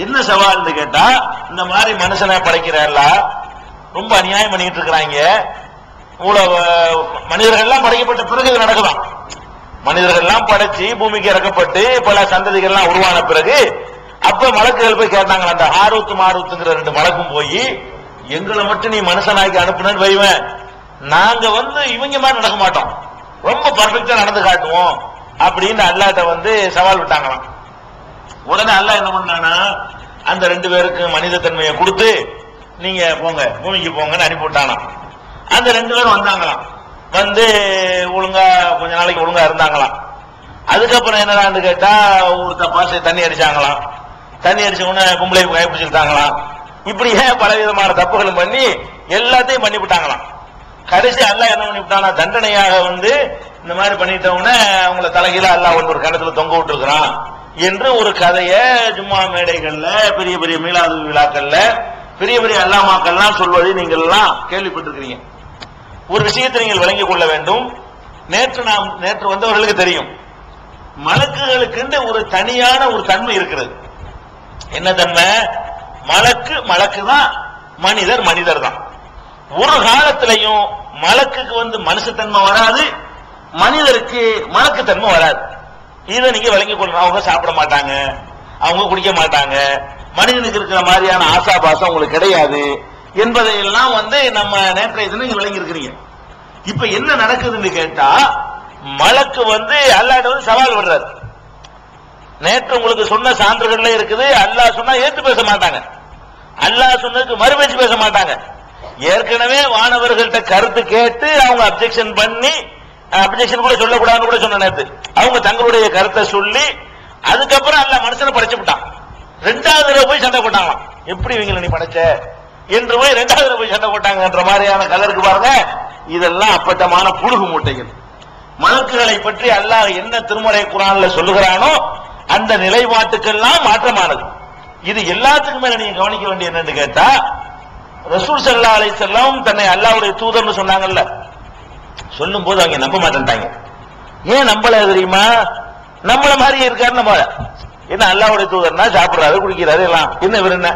என்ன சவால்னு கேட்டா, இந்த மாதிரி மனுஷனை படைக்கிறல்ல ரொம்ப அநியாயம் பண்ணிட்டு இருக்கிறாங்க. மனிதர்கள் எல்லாம் படைக்கப்பட்ட பிறகு இது நடக்கலாம். மனிதர்கள் எல்லாம் படைச்சு பூமிக்கு இறக்கப்பட்டு பல சந்ததிகள் எல்லாம் உருவான பிறகு அப்ப மலக்குகள் போய் கேட்டாங்க, அந்த ஹாரூத் மாரூத்துங்கிற 2 மலக்கும் போய் எங்களை மட்டும் நீ மனுஷனாக்கி அனுப்புனு வைவேன், நாங்க இவங்க மாதிரி நடக்க மாட்டோம், ரொம்ப பர்ஃபெக்டா நடந்து காட்டுவோம் அப்படின்னு அல்லாஹ்ட்ட சவால் விட்டாங்களாம். உடனே அல்லாஹ் என்ன பண்ணானா, அந்த 2 பேருக்கு மனித தன்மையை கொடுத்து நீங்க போங்க பூமிக்கு போங்கன்னு அனுப்பிவிட்டானா. அந்த 2 பேரும் வந்தாங்களாம். ஒழுங்கா கொஞ்ச நாளைக்கு ஒழுங்கா இருந்தாங்களாம். அதுக்கப்புறம் என்னடான்னு கேட்டா, ஒரு பாசை தண்ணி அடிச்சாங்களாம். தண்ணி அடிச்ச உடனே பொம்பளை கைப்பிடிச்சிருக்காங்களாம். இப்படியே பலவிதமான தப்புகளும் பண்ணி எல்லாத்தையும் பண்ணிவிட்டாங்களாம். கடைசி அல்லாஹ் என்ன பண்ணிவிட்டானா, தண்டனையாக இந்த மாதிரி பண்ணிட்டவன அவங்கள தலைகீழ அல்லாஹ் ஒரு கிணத்துல தொங்க விட்டுருக்கிறான் என்று ஒரு கதையை ஜும்மா மேடைகள்ல பெரிய பெரிய மீலாது விழாக்கள்ல பெரிய பெரிய அல்லாமாக்கள்லாம் சொல்வதை நீங்கள் எல்லாம் கேள்விப்பட்டிருக்கிறீங்க. ஒரு விஷயத்தை நீங்கள் விளங்கிக் கொள்ள வேண்டும். நேற்று வந்தவர்களுக்கு தெரியும், மலக்குகளுக்கு ஒரு தனியான ஒரு தன்மை இருக்கிறது. என்ன தன்மை? மலக்கு தான், மனிதர் தான். ஒரு காலத்திலையும் மலக்குக்கு மனுஷத்தன்மை வராது, மனிதருக்கு மலக்கு தன்மை வராது. இதை நீங்க விளங்கிக் கொள்ளணும். அவங்க சாப்பிட மாட்டாங்க, அவங்க குடிக்க மாட்டாங்க, மனிதனுக்கு இருக்கிற மாதிரியான ஆசாபாசம் உங்களுக்கு கிடையாது என்பதையெல்லாம் நம்ம நேற்றைய தினம் விளங்கி இருக்கிறீங்க. இப்ப என்ன நடக்குதுன்னு கேட்டா, மலக்கு அல்லாஹ்ட்ட சவால் விடுறாரு. நேற்று உங்களுக்கு சொன்ன சான்றுகள்ல இருக்குது. அல்லாஹ் சொன்னா ஏத்து பேச மாட்டாங்க, அல்லாஹ் சொன்னதுக்கு மறுபேச்சு பேச மாட்டாங்க. ஏற்கனவே வானவர்கள்ட்ட கருத்து கேட்டு அவங்க அப்செக்ஷன் பண்ணி, அப்செக்ஷன் கூட சொல்லக்கூடாதுன்னு கூட சொன்ன நேற்று அவங்க தங்களுடைய கருத்தை சொல்லி அதுக்கப்புறம் அல்லாஹ் மனுஷனை படைச்சு விட்டான். 2வது தடவை போய் சண்டை போட்டாங்களாம். எப்படி இவங்களை நீ படைச்ச என்று போய் 2வது தடவை போய் சண்டை போட்டாங்கன்ற மாதிரியான கலருக்கு பாருங்க. இதெல்லாம் அப்பட்டமான புழுகு மூட்டைகள். மலக்குகளை பற்றி அல்லாஹ் என்ன திருமறை குர்ஆன்ல சொல்லுகிறானோ அந்த நிலைப்பாட்டுக்கெல்லாம் மாற்றமானது. இது எல்லாத்துக்கும் மேல நீங்க கவனிக்க வேண்டிய என்னன்னு கேட்டா, ரசூல் ஸல்லல்லாஹு அலைஹி வஸல்லம் தன்னை அல்லாஹ்வுடைய தூதர்னு சொன்னாங்கல்ல, சொல்லும் போது அவங்க நம்ப மாட்டேன்ட்டாங்க. ஏன் நம்பல தெரியுமா? நம்மள மாதிரியே இருக்காரு. நம்ம என்ன அல்லாஹ்வுடைய தூதர்னா சாப்பிடுறாரு குடிக்கிறாரு எல்லாம், என்ன இவர் என்ன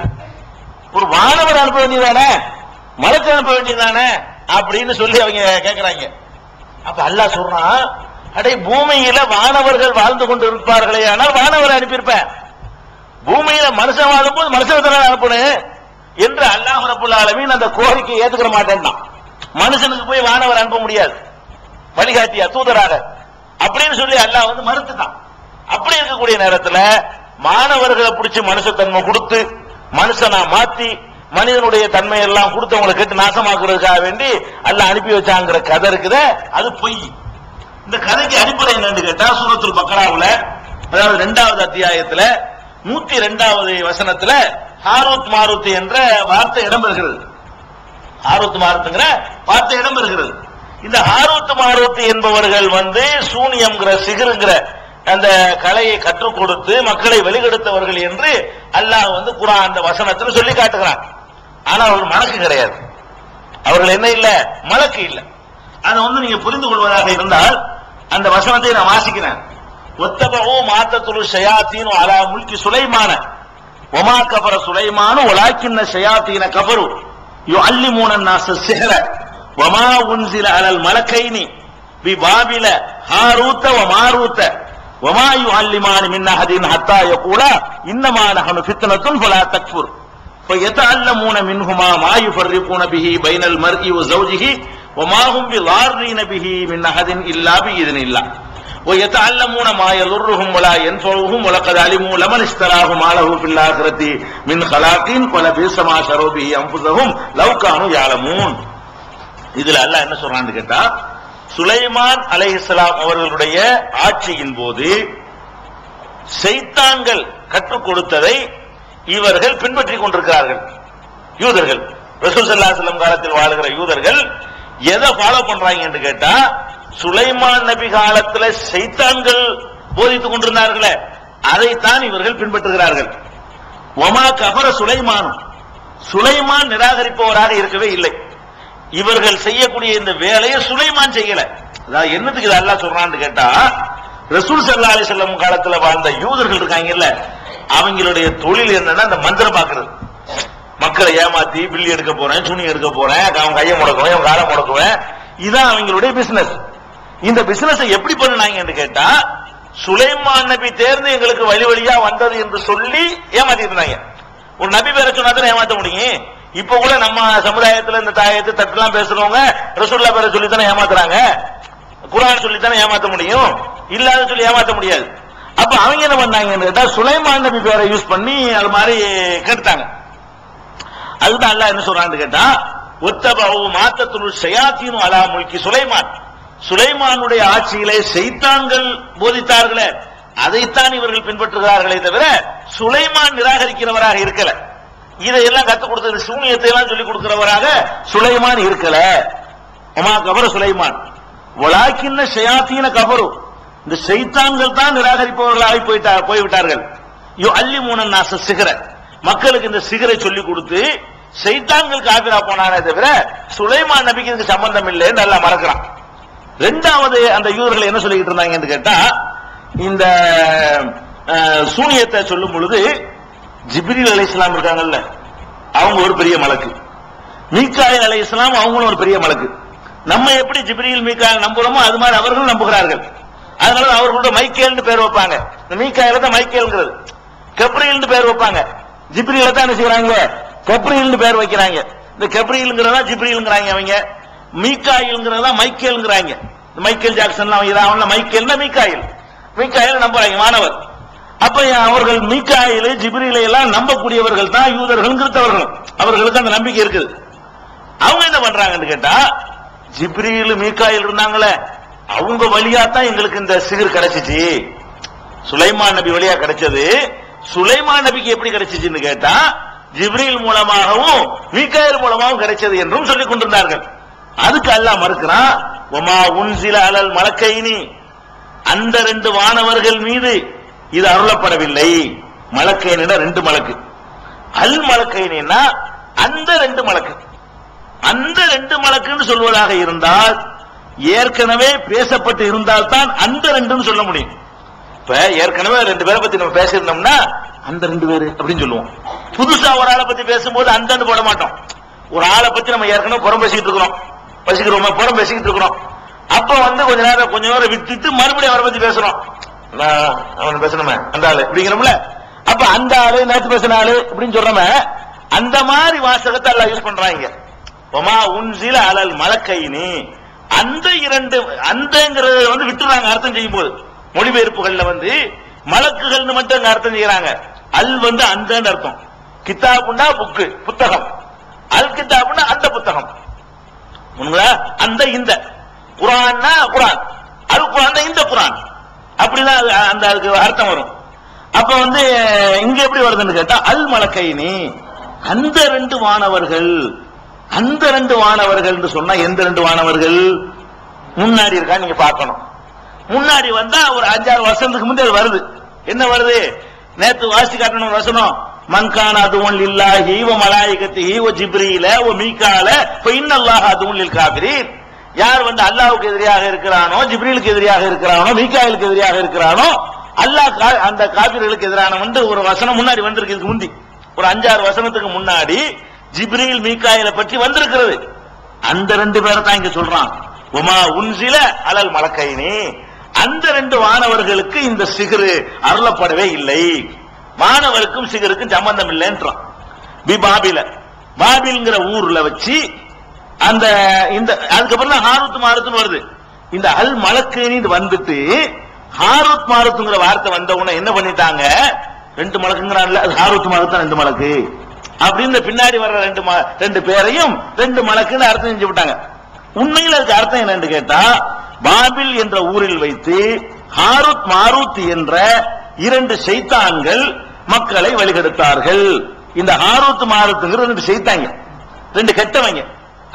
ஒரு வானவர் அனுப்ப வேண்டியதானே, மலக்கு அனுப்ப வேண்டியதானே அப்படின்னு சொல்லி அவங்க கேட்கிறாங்க. அப்ப அல்லாஹ் சொல்றான், அடே பூமியில வானவர்கள் வாழ்ந்து கொண்டு இருப்பார்களே, ஆனால் வானவரை அனுப்பியிருப்பேன். பூமியில மனுஷன் வாழும் போது மனுஷன் அனுப்பணும் என்று அல்லாஹ் ரப்பல் ஆலமீன் அந்த கோரிக்கையை ஏத்துக்கிற மாட்டேன்னா, மனுஷனுக்கு போய் வானவர் அனுப்ப முடியாது வழிகாட்டியா தூதராக அப்படின்னு சொல்லி அல்லாஹ் மறுத்துட்டான். அப்படி இருக்கக்கூடிய நேரத்தில் மாணவர்களை பிடிச்சி மனுஷத்தன்மை கொடுத்து மனுஷனா மாத்தி மனிதனுடைய தன்மை எல்லாம் கொடுத்து அவங்களை கேட்டு நாசமாக்குறதுக்காக வேண்டி அல்லாஹ் அனுப்பி வச்சாங்கிற கதை இருக்குத, அது பொய். இந்த கதைக்கு அடிப்படை என்னன்னு கேட்டா, சூரத்துல் பக்ராவுல அதாவது 2வது அத்தியாயத்துல 102வது வசனத்துல ஹாரூத் மாரூத் என்ற வார்த்தை இடம்பெறுகிறது. ஹாரூத் மாரூத்ங்கிற வார்த்தை இடம்பெறுகிறது. இந்த ஹாரூத் மாரூத் என்பவர்கள் சூனியம்ங்கிற சிகருங்கிற அந்த கலையை கற்றுக் கொடுத்து மக்களை வெளிக்கெடுத்தவர்கள் என்று அல்லாஹ் குர்ஆன் அந்த வசனத்தில் சொல்லி காட்டுகிறான். ஆனால் அவர்கள் மலக்கு கிடையாது. அவர்கள் என்ன இல்ல, மலக்கு இல்ல. அதை நீங்க புரிந்து கொள்வதாக இருந்தால் அந்த வசனத்தை நான் வாசிக்கிறேன். ஒத்தபோ மாத்தத்துலு ஷயாத்தீனு அலா முல்கி சுலைமான ஒமா கஃபர சுலைமானு வலாக்கின்ன ஷயாத்தீன கஃபரு யுஅல்லிமூன الناس السحر وما انزل على الملكين ببابل هاروت وماروت وما يعلمان من احد حتى يقولا انما نحن فتنة فلا تكفر فيتعلمون منهما ما يفرقون به بين المرء وزوجه وما هم بضارين به من احد الا باذن الله ويتعلمون ما يضرهم ولا ينفعهم ولقد علموا لمن اشتراه ما له في الآخرة من خلاق ولبئس ما شروا به انفسهم لو كانوا يعلمون. இதுல அல்லாஹ் என்ன சொல்றான்னு கேட்டா, சுலைமான் அலைஹிஸ்ஸலாம் அவர்களுடைய ஆட்சியின் போது ஷைத்தான்கள் கற்றுக் கொடுத்ததை இவர்கள் பின்பற்றிக் கொண்டிருக்கிறார்கள். யூதர்கள், ரசூல் ஸல்லல்லாஹு அலைஹி வஸல்லம் காலத்தில் வாழுகிற யூதர்கள் எதை ஃபாலோ பண்றாங்க என்று கேட்டா, சுலைமான் நபி காலத்தில் ஷைத்தான்கள் போதித்துக் கொண்டிருந்தார்களே அதைத்தான் இவர்கள் பின்பற்றுகிறார்கள். ஒமா கஃபர சுலைமான், சுலைமான் நிராகரிப்பவராக இருக்கவே இல்லை. இவர்கள் செய்யக்கூடிய இந்த வேலையை சுலைமான் செய்யல. அதாவது என்னத்துக்கு அல்லாஹ் சொல்றான்னு கேட்டா, ரசூல் ஸல்லல்லாஹு அலைஹி வஸல்லம் காலத்தில் வாழ்ந்த யூதர்கள் இருக்காங்கல்ல, அவங்களுடைய தொழில் என்னன்னா அந்த மந்திரம் பாக்குறது, மக்களை ஏமாத்தி பில்லி எடுக்க போறேன், துணி எடுக்க போறேன், அவன் கையை முடக்குவேன், அவன் காலை முடக்குவேன், இதான் அவங்களுடைய பிசினஸ். இந்த பிசினஸ் எப்படி பண்ணுனாங்க கேட்டா, சுலைமான் நபி தேர்ந்து எங்களுக்கு வழி வழியா வந்தது என்று சொல்லி ஏமாத்தி இருந்தாங்க. ஒரு நபி பேரை சொன்னா தான் ஏமாத்த முடியும். இப்ப கூட நம்ம சமுதாயத்துல இந்த தாயத்து தட்டுலாம் பேசுறவங்க ரசூலுல்லாஹ் பேரை சொல்லி தானே ஏமாத்துறாங்க, குர்ஆன் சொல்லி தானே ஏமாத்த முடியும், இல்லாத சொல்லி ஏமாத்த முடியாது. அப்ப அவங்க என்ன பண்ணாங்கன்னு கேட்டா, சுலைமான் நபி பேரை யூஸ் பண்ணி அது மாதிரி கெடுத்தாங்க. அதுதான் அல்லாஹ் என்ன சொல்றான்னு கேட்டா, ஒத்தபவு மாத்தத்துல் ஷயாத்தீனு அலா முல்கி சுலைமான், சுலைமானுடைய ஆட்சியிலே ஷைத்தான்கள் போதித்தார்களே அதைத்தான் இவர்கள் பின்பற்றுகிறார்களே தவிர சுலைமான் நிராகரிக்கிறவராக இருக்கல. இதையெல்லாம் கத்துக் கொடுத்த சூனியத்தை எல்லாம் சொல்லிக் கொடுக்கிறவராக சுலைமான் இருக்கல. உமா கபர சுலைமான் வலாக்கின்ன ஷயாத்தீன கபரு, இந்த ஷைத்தான்கள் தான் நிராகரிப்பவர்களாக போய்விட்டார்கள். யோ அல்லிமூன நாச சிகர, மக்களுக்கு இந்த சிகரை சொல்லிக் கொடுத்து ஷைத்தான்கள் காபிரா போனானே தவிர சுலைமான் நபிக்கு இதுக்கு சம்பந்தம் இல்லைன்னு நல்லா மறக்கிறான். ரெண்டாவது அந்த யூதர்கள் என்ன சொல்லிக்கிட்டு இருந்தாங்கன்னு கேட்டா, இந்த சூனியத்தை சொல்லும் பொழுது ஜிப்ரீல் அலைஹிஸ்ஸலாம் இருக்காங்கல்ல, அவங்க ஒரு பெரிய மலக்கு, மீகாயில் அலைஹிஸ்ஸலாம் அவங்களும் ஒரு பெரிய மலக்கு. நம்ம எப்படி ஜிப்ரீல் மீகாயில் நம்புறோமோ அது மாதிரி அவர்களும் நம்புகிறார்கள். அதனால அவர்களோட மைக்கேல்னு பேர் வைப்பாங்க. இந்த மீகாயில தான் மைக்கேல்ங்கிறது, கப்ரீல்னு பேர் வைப்பாங்க. ஜிப்ரீல தான் என்ன செய்யறாங்க, கப்ரீல்னு பேர் வைக்கிறாங்க. இந்த கப்ரீல்ங்கிறதா ஜிப்ரீல்ங்கிறாங்க அவங்க, மீகாயில்ங்கிறதா மைக்கேல்ங்கிறாங்க. மைக்கேல் ஜாக்சன் அவன் மைக்கேல்னா மீகாயில், மீகாயில் நம்புறாங்க மாணவர். அப்ப அவர்கள் மீகாயில் ஜிப்ரீலை எல்லாம் நம்பக்கூடியவர்கள் தான் யூதர்கள், கிறிஸ்தவர்கள், அவர்களுக்கு அந்த நம்பிக்கை இருக்குது. அவங்க என்ன பண்றாங்கன்னு கேட்டா, ஜிப்ரீல் மீகாயில் இருந்தாங்களே அவங்க வழியா தான் எங்களுக்கு இந்த சிகர் கிடைச்சிச்சு, சுலைமான் நபி வழியா கிடைச்சது. சுலைமான் நபிக்கு எப்படி கிடைச்சிச்சுன்னு கேட்டா, ஜிப்ரீல் மூலமாகவும் மீகாயில் மூலமாகவும் கிடைச்சது என்றும் சொல்லிக் கொண்டிருந்தார்கள். அதுக்கு அல்லாஹ் மறுக்கிறான், வமா உன்சில அலல் மலக்கைனி, அந்த ரெண்டு வானவர்கள் மீது இது அருளப்படவில்லை. மலக்கைனா ரெண்டு மலக்கு, அல் மலக்கைனா அந்த ரெண்டு மலக்கு. அந்த ரெண்டு மலக்குன்னு சொல்வதாக இருந்தால் ஏற்கனவே பேசப்பட்டு இருந்தால் தான் அந்த ரெண்டுன்னு சொல்ல முடியும். இப்ப ஏற்கனவே ரெண்டு பேரை பத்தி நம்ம பேசியிருந்தோம்னா அந்த ரெண்டு பேரு அப்படின்னு சொல்லுவோம். புதுசா ஒரு ஆளை பத்தி பேசும்போது அந்த போட மாட்டோம். ஒரு ஆளை பத்தி நம்ம ஏற்கனவே புறம் பேசிக்கிட்டு இருக்கிறோம், புறம் பேசிக்கிட்டு இருக்கிறோம். அப்ப கொஞ்ச நேரம் விட்டுட்டு மறுபடியும் அவரை பத்தி பேசுறோம், அவன் பேசணுமே அந்த ஆளு அப்படிங்கிறோம்ல. அப்ப அந்த ஆளு நேற்று பேசின ஆளு அப்படின்னு சொல்றோமே, அந்த மாதிரி வாசகத்தை எல்லாம் யூஸ் பண்றாங்க. ஒமா உன்சில அலல் மலக்கைனி, அந்த இரண்டு, அந்தங்கிறது விட்டுறாங்க அர்த்தம் செய்யும் போது. மொழிபெயர்ப்புகள்ல மலக்குகள்னு மட்டும் அர்த்தம் செய்யறாங்க. அல் அந்த அர்த்தம். கிதாபுண்டா புக்கு, புத்தகம். அல் கிதாபுண்டா அந்த புத்தகம். அந்த இந்த குரான்னா குரான், அல் குரான் இந்த குரான், அப்படிதான் அந்த அதுக்கு அர்த்தம் வரும். அப்ப இங்க எப்படி வருதுன்னு கேட்டா, அல் மலக்கைனி அந்த ரெண்டு வானவர்கள். அந்த ரெண்டு வானவர்கள் சொன்னா எந்த ரெண்டு வானவர்கள் முன்னாடி இருக்கா நீங்க பார்க்கணும். முன்னாடி வந்தா ஒரு 5-6 வருஷத்துக்கு முந்தைய வருது. என்ன வருது, நேத்து வாசி காட்டணும் வசனம், மன்கான அதுவும் லில்லாஹி வ மலாயிகத்திஹி வ ஜிப்ரீல வ மீகால ஃப இன்னல்லாஹ அதுவும் லில் காஃபிரீன். யார் அல்லாஹ்வுக்கு எதிராக இருக்கிறானோ, ஜிப்ரீலுக்கு எதிராக இருக்கிறானோ, மீகாயிலுக்கு எதிராக இருக்கிறானோ, அல்லாஹ் அந்த காஃபிர்களுக்கு எதிரான ஒரு வசனம் முன்னாடி வந்திருக்கு. இதுக்கு முந்தி ஒரு 5-6 வசனத்துக்கு முன்னாடி ஜிப்ரீல் மீகாயில பற்றி வந்திருக்கிறது. அந்த ரெண்டு பேரை தான் இங்க சொல்றான். உமா உன்சில அலல் மலக்கைனி, அந்த ரெண்டு வானவர்களுக்கு இந்த சிகரு அருளப்படவே இல்லை, வானவருக்கும் சிகருக்கும் சம்பந்தம் இல்லைன்றான். பாபில, பாபில்ங்கிற ஊர்ல வச்சு அந்த இந்த அதுக்கப்புறம் தான் ஹாரூத் மாருத்னு வருது. இந்த அல் மலக்கைனி வந்துட்டு ஹாரூத் மாருத்ங்கிற வார்த்தை வந்த உடனே என்ன பண்ணிட்டாங்க, ரெண்டு மலக்குங்கிறான்ல, அது ஹாரூத் மாருத் தான் ரெண்டு மலக்கு அப்படின்னு பின்னாடி வர்ற ரெண்டு பேரையும் ரெண்டு மலக்குன்னு அர்த்தம் செஞ்சு விட்டாங்க. உண்மையில் அதுக்கு அர்த்தம் என்னன்னு கேட்டா, பாபில் என்ற ஊரில் வைத்து ஹாரூத் மாரூத் என்ற இரண்டு ஷைத்தான்கள் மக்களை வழிகெடுத்தார்கள். இந்த ஹாரூத் மாரூத்ங்கிற ரெண்டு ஷைத்தாங்க, ரெண்டு கெட்டவங்க,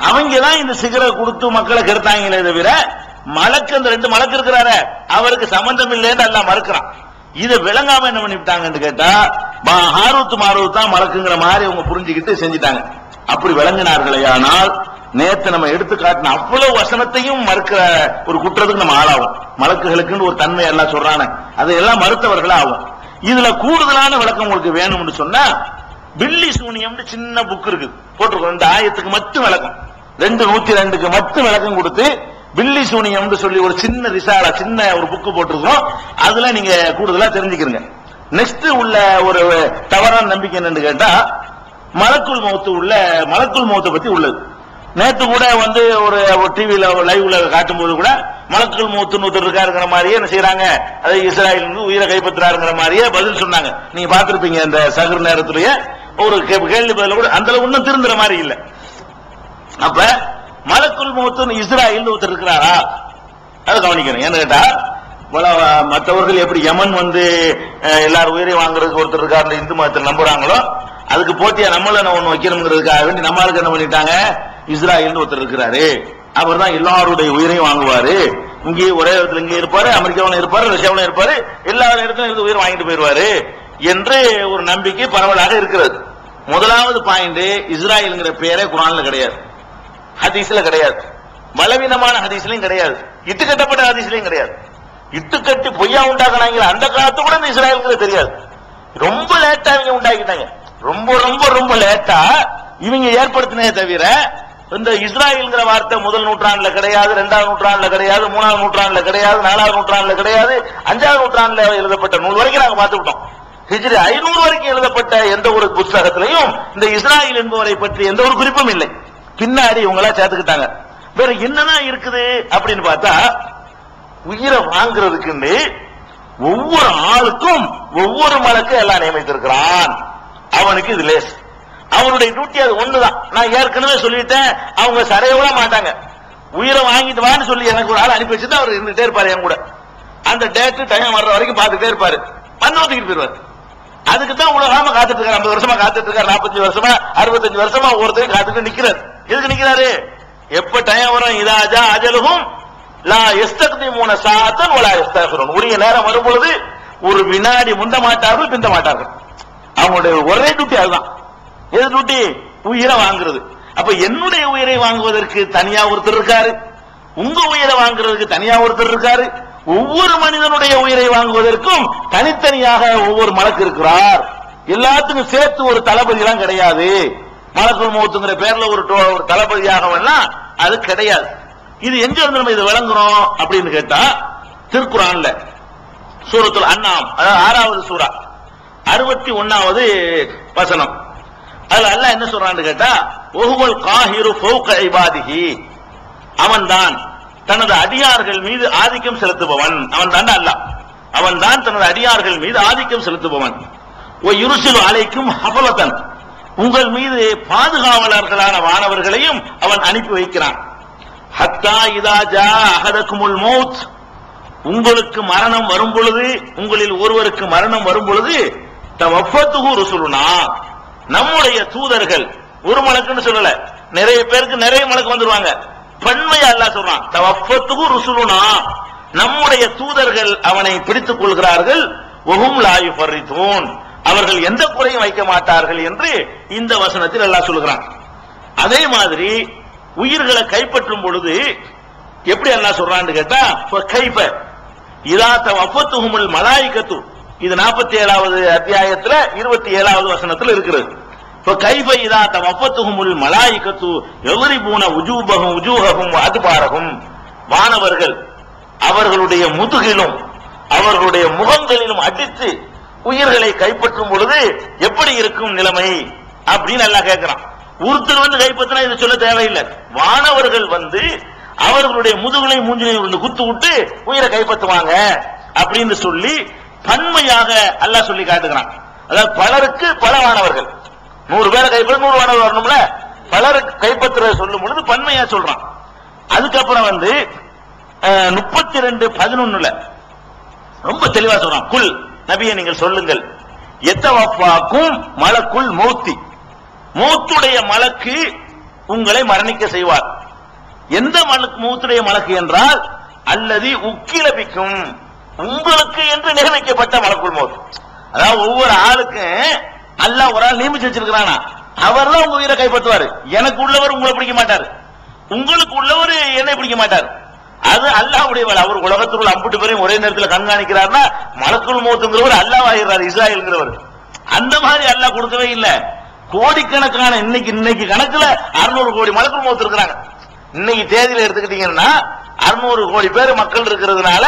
அவங்க தான் இந்த சிகரை கொடுத்து மக்களை கெடுத்தாங்களே தவிர மலக்கு, அந்த ரெண்டு மலக்கு இருக்கிறார அவருக்கு சம்பந்தம் இல்லைன்னு எல்லாம் மறுக்கிறான். இதை விளங்காம என்ன பண்ணிவிட்டாங்கன்னு கேட்டா, ஹாரூத் மாரூத் தான் மலக்குங்கிற மாதிரி அவங்க புரிஞ்சுக்கிட்டு செஞ்சிட்டாங்க. அப்படி விளங்கினார்களே ஆனால் நேத்து நம்ம எடுத்து காட்டின அவ்வளவு வசனத்தையும் மறுக்கிற ஒரு குற்றத்துக்கு நம்ம ஆளாகும். மலக்குகளுக்குன்னு ஒரு தன்மை எல்லாம் சொல்றானே, அதையெல்லாம் மறுத்தவர்களா ஆகும். இதுல கூடுதலான விளக்கம் உங்களுக்கு வேணும்னு சொன்னா பில்லி சூனியம் சின்ன புக் இருக்கு போட்டிருக்கோம். இந்த ஆயத்துக்கு மட்டும் விளக்கம் 202க்கு மட்டும் விளக்கம் கொடுத்து பில்லி சூனியம் சொல்லி ஒரு சின்ன ரிசாலா சின்ன ஒரு புக்கு போட்டிருக்கோம். அதுல நீங்க கூடுதலா தெரிஞ்சுக்கிறீங்க. நெக்ஸ்ட் உள்ள ஒரு தவறான நம்பிக்கை என்னன்னு கேட்டா மலக்குள் மௌத்தை பத்தி உள்ளது. நேற்று கூட ஒரு டிவில லைவ்ல காட்டும் போது கூட மலக்குள் மௌத்து இருக்காருங்கிற மாதிரியே என்ன செய்யறாங்க, அதை இஸ்ராயல் உயிரை கைப்பற்றாருங்கிற மாதிரியே பதில் சொன்னாங்க. நீங்க பாத்திருப்பீங்க இந்த சகர் நேரத்துடைய ஒரு கேள்வி பதில கூட அந்த ஒன்னும் திருந்துற மாதிரி இல்ல. அப்ப மலக்குள் மௌத்து இஸ்ராயல் ஒருத்தர் இருக்கிறாரா அதை கவனிக்கணும். ஏன்னு கேட்டா மற்றவர்கள் எப்படி யமன் எல்லாரும் உயிரை வாங்குறதுக்கு ஒருத்தர் இருக்காரு இந்து மதத்தில் நம்புறாங்களோ அதுக்கு போட்டியா நம்மள ஒண்ணு வைக்கணுங்கிறதுக்காக வேண்டி நம்மளுக்கு என்ன பண்ணிட்டாங்க, இஸ்ராயல் ஒருத்தர் இருக்கிறாரு, அவர் தான் எல்லாருடைய உயிரையும் வாங்குவாரு, இங்கே ஒரே இடத்துல இங்கே இருப்பாரு, அமெரிக்காவிலும் இருப்பாரு, ரஷ்யாவிலும் இருப்பாரு, எல்லா இடத்துலயும் இருந்து உயிர் வாங்கிட்டு போயிருவாரு என்று ஒரு நம்பிக்கை பரவலாக இருக்கிறது. முதலாவது பாயிண்ட், இஸ்ராயல்ங்கிற பேரே குர்ஆன்ல கிடையாது, ஹதீஸ்ல கிடையாது, பலவீனமான ஹதீஸ்லயும் கிடையாது, இட்டுக்கட்டப்பட்ட ஹதீஸ்லயும் கிடையாது. இட்டுக்கட்டி பொய்யா உண்டாக்குனாங்க அந்த காலத்து கூட இந்த இஸ்ராயலுக்கு தெரியாது. ரொம்ப லேட்டா இவங்க உண்டாக்கிட்டாங்க, ரொம்ப ரொம்ப ரொம்ப லேட்டா இவங்க ஏற்படுத்தினே தவிர இந்த இஸ்ராயல்ங்கிற வார்த்தை முதல் நூற்றாண்டுல கிடையாது, 2வது நூற்றாண்டுல கிடையாது, 3வது நூற்றாண்டுல கிடையாது, 4வது நூற்றாண்டுல கிடையாது, 5வது நூற்றாண்டுல எழுதப்பட்ட நூல் வரைக்கும் நாங்க பார்த்துக்கிட்டோம். ஹிஜ்ரி 500 வரைக்கும் எழுதப்பட்ட எந்த ஒரு புத்தகத்திலையும் இந்த இஸ்ராயல் என்பவரை பற்றி எந்த ஒரு குறிப்பும் இல்லை. பின்னாடி இவங்களா சேர்த்துக்கிட்டாங்க. வேற என்னதான் இருக்குது அப்படின்னு பார்த்தா, உயிரை வாங்குறதுக்குன்னு ஒவ்வொரு ஆளுக்கும் ஒவ்வொரு மலக்கு எல்லாம் நியமித்திருக்கிறான். அவனுக்கு இது லேஸ், அவனுடைய டியூட்டி அது ஒண்ணுதான். நான் ஏற்கனவே சொல்லிட்டேன், அவங்க சரையவிட மாட்டாங்க. உயிரை வாங்கிட்டு வான்னு சொல்லி எனக்கு ஒரு ஆள் அனுப்பி வச்சுட்டு அவர் இருந்துட்டே இருப்பாரு என் கூட. அந்த டேட்டு டைம் வர்ற வரைக்கும் பார்த்துட்டே இருப்பாரு, மண்ணோத்துக்கிட்டு போயிருவாரு. அதுக்கு தான் உலகாம காத்துட்டு இருக்காரு, 50 வருஷமா காத்துட்டு இருக்காரு, 45 வருஷமா 65 வருஷமா ஒவ்வொருத்தரும் காத்துட்டு நிக்கிறாரு. எதுக்கு நிக்கிறாரு? எப்ப டைம் வரும், இதாஜா அஜலுகும் லா யஸ்தக்திமூன சாஅத்தன் வலா யஸ்தக்பிரூன், உரிய நேரம் வரும் பொழுது ஒரு வினாடி முந்த மாட்டார்கள் பிந்த மாட்டார்கள். அவங்களுடைய ஒரே டியூட்டி அதுதான். எது டியூட்டி? உயிரை வாங்குறது. அப்ப என்னுடைய உயிரை வாங்குவதற்கு தனியா ஒருத்தர் இருக்காரு, உங்க உயிரை வாங்குறதுக்கு தனியா ஒருத்தர் இருக்காரு, ஒவ்வொரு மனிதனுடைய உயிரை வாங்குவதற்கும் தனித்தனியாக ஒவ்வொரு மலக்கு இருக்கிறார். எல்லாத்துக்கும் சேர்த்து ஒரு தளபதி எல்லாம் கிடையாது. மலக்குள் மௌத்துங்கிற பேர்ல ஒரு தளபதியாக அது கிடையாது. இது எங்க இருந்து நம்ம இதை விளங்குறோம் அப்படின்னு கேட்டா, திருக்குர்ஆன்ல சூரத்துல் அன்ஆம், அதாவது 6வது சூரா 61வது வசனம். அதுல அல்லாஹ் என்ன சொல்றான்னு கேட்டா, ஒஹுவல் காஹிரு ஃபௌக இபாதிஹி, அவன்தான் தனது அடியார்கள் மீது ஆதிக்கம் செலுத்துபவன். அவன் தான் அல்லாஹ், அவன் தான் தனது அடியார்கள் மீது ஆதிக்கம் செலுத்துபவன். ஒ யுர்சிலு அலைக்கும் ஹஃபலதன், உங்கள் மீது பாதுகாவலர்களான வானவர்களையும் அவன் அனுப்பி வைக்கிறான். ஹத்தா இதா ஜா அஹதகுமுல் மௌத், உங்களுக்கு மரணம் வரும் பொழுது, உங்களில் ஒருவருக்கு மரணம் வரும் பொழுது, தவஃபத்துஹு ருசுலுனா, நம்முடைய தூதர்கள், ஒரு மலக்குன்னு சொல்லல, நிறைய பேருக்கு நிறைய மலக்கு வந்துருவாங்க, பன்மையா அல்லாஹ் சொல்றான், தவஃபத்துஹு ருசுலுனா, நம்முடைய தூதர்கள் அவனை பிடித்துக் கொள்கிறார்கள், வஹும் லா யுஃபர்ரிதூன், அவர்கள் எந்த குறையும் வைக்க மாட்டார்கள் என்று இந்த வசனத்தில் அல்லாஹ் சொல்கிறான். அதே மாதிரி உயிர்களை கைப்பற்றும் பொழுது எப்படி அல்லாஹ் சொல்றான்னு கேட்டா, கைஃப இதா தவஃபத்துஹுமுல் மலாயிகத்து, இது 47வது அத்தியாயத்துல 27வது வசனத்தில் இருக்கிறது. கைஃப இதா தவஃபத்துஹுமுல் மலாயிகத்து யضربون وجوههم وادبارهم, வானவர்கள் அவர்களுடைய முதுகிலும் அவர்களுடைய முகங்களிலும் அடித்து உயிர்களை கைப்பற்றும் பொழுது எப்படி இருக்கும் நிலைமை அப்படின்னு அல்லாஹ் கேட்கிறான். ஒருத்தர் கைப்பற்றினா இது சொல்ல தேவையில்லை, வானவர்கள் அவர்களுடைய முதுகலை மூஞ்சிலையும் குத்து விட்டு உயிரை கைப்பற்றுவாங்க அப்படின்னு சொல்லி பன்மையாக அல்லாஹ் சொல்லி காட்டுகிறான். அதாவது பலருக்கு பல வானவர்கள், 100 பேரை கைப்பற்ற 100 வானவர் வரணும்ல, பலருக்கு கைப்பற்ற சொல்லும் பொழுது பன்மையா சொல்றான். அதுக்கப்புறம் 32:11 ரொம்ப தெளிவா சொல்றான், குல் நபியை நீங்கள் சொல்லுங்கள், எத்தவஃபாக்கும் மலக்குல் மௌத்தி, மௌத்துடைய மலக்கு உங்களை மரணிக்க செய்வார். எந்த மௌத்துடைய மலக்கு என்றால், அல்லது உக்கிலபிக்கும், உங்களுக்கு என்று நியமிக்கப்பட்ட மலக்குள் மௌத். அதாவது ஒவ்வொரு ஆளுக்கும் அல்லாஹ் ஒரு ஆள் நியமிச்சு வச்சிருக்கிறானா, அவர் தான் உங்க உயிரை கைப்பற்றுவாரு. எனக்கு உள்ளவர் உங்களை பிடிக்க மாட்டாரு, உங்களுக்கு உள்ளவர் என்னை பிடிக்க மாட்டார். அது அல்லாஹ்வுடைய வேலை. அவர் உலகத்தில் உள்ள அம்புட்டு பேரையும் ஒரே நேரத்தில் கண்காணிக்கிறார்னா மலக்குல் மௌத்துங்கிறவர் அல்லாஹ் ஆகிறார், இஸ்ராயல்ங்கிறவர். அந்த மாதிரி அல்லாஹ் கொடுக்கவே இல்லை. கோடிக்கணக்கான இன்னைக்கு கணக்குல 600 கோடி மலக்குல் மௌத் இருக்கிறாங்க. இன்னைக்கு தேதியில எடுத்துக்கிட்டீங்கன்னா 600 கோடி பேர் மக்கள் இருக்கிறதுனால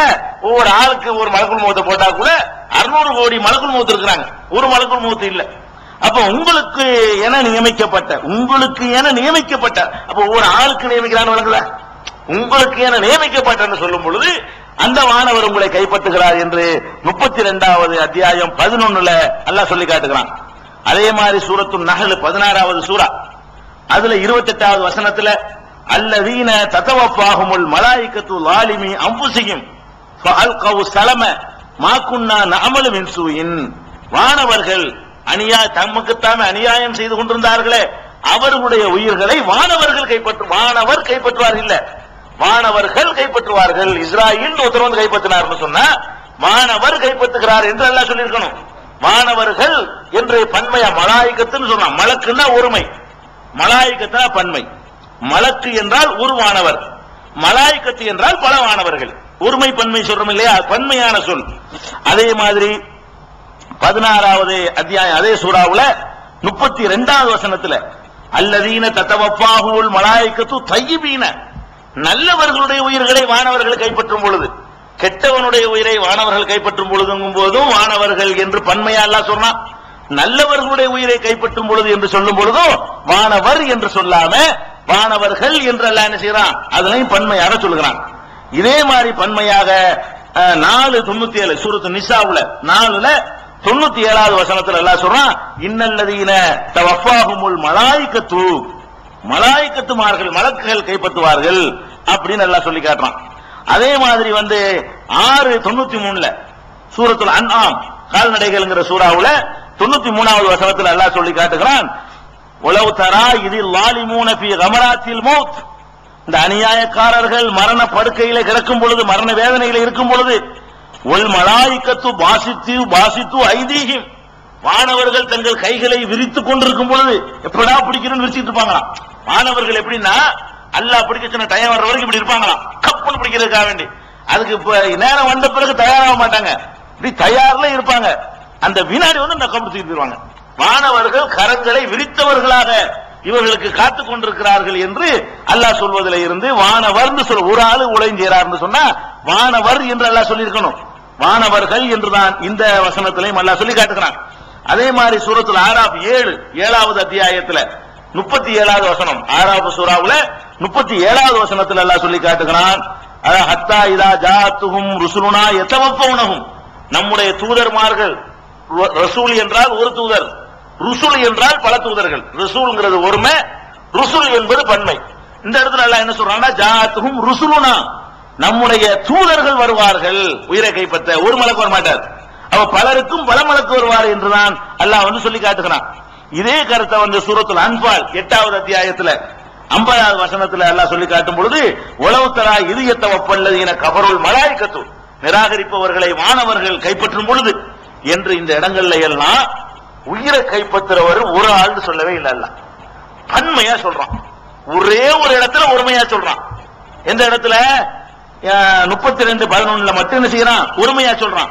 ஒவ்வொரு ஆளுக்கு ஒரு மலக்குல் மௌத்தை போட்டா கூட 600 கோடி மலக்குல் மௌத் இருக்கிறாங்க, ஒரு மலக்குல் மௌத் இல்ல. அப்ப உங்களுக்கு என நியமிக்கப்பட்ட அப்ப ஒவ்வொரு ஆளுக்கு நியமிக்கிறான்னு வழங்கல, உங்களுக்கு என நியமிக்கப்பட்ட சொல்லும் பொழுது அந்த வானவர் உங்களை கைப்பற்றுகிறார் என்று 32வது அத்தியாயம் 11ல அல்லாஹ் சொல்லி காட்டுகிறான். அதே மாதிரி சூரத்துன் நஹ்ல் 16வது சூரா, அதுல 28வது வசனத்துல அல்லதீன ததவஃபாஹுமுல் மலாயிகத்து லாலிமி அன்ஃபுஸிஹிம் ஃபஅல்கவு ஸலம மா குன்னா நஅமலு மின் சூஇன். வானவர்கள் தமக்குத்தாமே அநியாயம் செய்து கொண்டிருந்தார்களே அவர்களுடைய உயிர்களை வானவர் கைப்பற்றுவார்கள் இல்ல, வானவர்கள் கைப்பற்றுவார்கள். இஸ்ராயேல் ஒருத்தர் வந்து கைப்பற்றினார்னு சொன்னா வானவர் கைப்பற்றுகிறார் என்று அல்லாஹ் சொல்லியிருக்கணும். வானவர்கள் என்று பன்மையா மலாயிகத்துன்னு சொன்னா, மலக்குன்னா ஒருமை, மலாயிகத்துனா பன்மை. மலக்கு என்றால் ஒரு வானவர், மலாயிகத்து என்றால் பல வானவர்கள். ஒருமை பன்மை சொல்றோம் இல்லையா, பன்மையான சொல். அதே மாதிரி 16வது அத்தியாயம் அதே சூராவுல 32வது வசனத்துல அல்லதீன ததவஃபாஹுல் மலாயிகத்து தய்யிபீன, நல்லவர்களுடைய உயிர்களை வானவர்கள் கைப்பற்றும் பொழுது, கெட்டவனுடைய உயிரை வானவர்கள் கைப்பற்றும் பொழுதுங்கும் போதும் வானவர்கள் என்று பன்மையா அல்லாஹ் சொன்னான். நல்லவர்களுடைய உயிரை கைப்பற்றும் பொழுது என்று சொல்லும் பொழுதும் வானவர் என்று சொல்லாம வானவர்கள் என்று அல்லாஹ் என்ன செய்யறான், அதனையும் பன்மையாக சொல்லுகிறான். இதே மாதிரி பன்மையாக 4:97 சூரத்து நிசாவுல 4:97வது வசனத்துல அல்லாஹ் சொல்றான் இன்னல்லதீன தவஃபாஹுமுல் மலாயிகத்து, மலாயிகத்துமார்கள் மலக்குகள் கைப்பற்றுவார்கள் அப்படின்னு அல்லாஹ் சொல்லி காட்டுறான். அதே மாதிரி 6:93 சூரத்துல் அன்ஆம் கால்நடைகள்ங்கிற சூராவுல 93வது வசனத்துல அல்லாஹ் சொல்லி காட்டுகிறான் உலவு தரா இதில் லாலிமூன ஃபீ கமராத்தில் மௌத், இந்த அநியாயக்காரர்கள் மரண படுக்கையில கிடக்கும் பொழுது, மரண வேதனையில இருக்கும் பொழுது, ஒல் மலாயிகத்து பாசித்து ஐதீஹிம், வானவர்கள் தங்கள் கைகளை விரித்துக் கொண்டிருக்கும் பொழுது எப்படா பிடிக்கணும்னு விரிச்சிட்டு இருப்பாங்களாம். வானவர்கள் எப்படின்னா அல்லாஹ் பிடிக்க சொன்ன டைம் வர்ற வரைக்கும் இப்படி இருப்பாங்களாம், கப்புன்னு பிடிக்கிறதுக்காக வேண்டி. அதுக்கு நேரம் வந்த பிறகு தயாராக மாட்டாங்க, இப்படி தயாரில இருப்பாங்க. அந்த வினாடி நக்கம் பிடிச்சிருப்பாங்க. வானவர்கள் கரங்களை விரித்தவர்களாக இவர்களுக்கு காத்துக் கொண்டிருக்கிறார்கள் என்று அல்லாஹ் சொல்வதில் இருந்து வானவர் ஒரு ஆளு உழைஞ்சார்னு சொன்னா வானவர் என்று அல்லாஹ் சொல்லியிருக்கணும். வானவர்கள் என்றுதான் இந்த வசனத்திலையும் அல்லாஹ் சொல்லி காட்டுகிறான். அதே மாதிரி சூரத்துல் ஆராப் 7வது அத்தியாயத்துல 37வது வசனம், ஆராப் சூராவுல 37வது வசனத்தில் அல்லாஹ் சொல்லி காட்டுகிறான் ஹத்தா இதா ஜாஅத்துஹும் ருசுலுனா யதவஃபவுனஹும், நம்முடைய தூதர்மார்கள், ரசூல் என்றால் ஒரு தூதர், ருசுல் என்றால் பல தூதர்கள். ருசூல்ங்கிறது ஒருமை, ருசுல் என்பது பன்மை. இந்த இடத்துல அல்லாஹ் என்ன சொல்றான்னா ஜாஅத்துஹும் ருசுலுனா, நம்முடைய தூதர்கள் வருவார்கள் உயிரை கைப்பற்ற, ஒரு மலக்கு வர மாட்டார், அவ பலருக்கும் பல மலக்கு வருவார் என்றுதான் அல்லாஹ் சொல்லி காட்டுகிறான். இதே கருத்தை சூரத்துல் அன்ஃபால் 8வது அத்தியாயத்துல 50வது வசனத்துல அல்லாஹ் சொல்லி காட்டும் பொழுது உலவு தரா இது எத்தவப்பல்லதீன கஃபருல் மலாயிகத்து, நிராகரிப்பவர்களை வானவர்கள் கைப்பற்றும் பொழுது என்று இந்த இடங்கள்ல எல்லாம் உயிரை கைப்பற்றுறவர் ஒரு ஆள் சொல்லவே இல்லை, அல்ல பன்மையா சொல்றான். ஒரே ஒரு இடத்துல ஒருமையா சொல்றான். எந்த இடத்துல 32:11 மட்டும் என்ன செய்யறான், ஒருமையா சொல்றான்.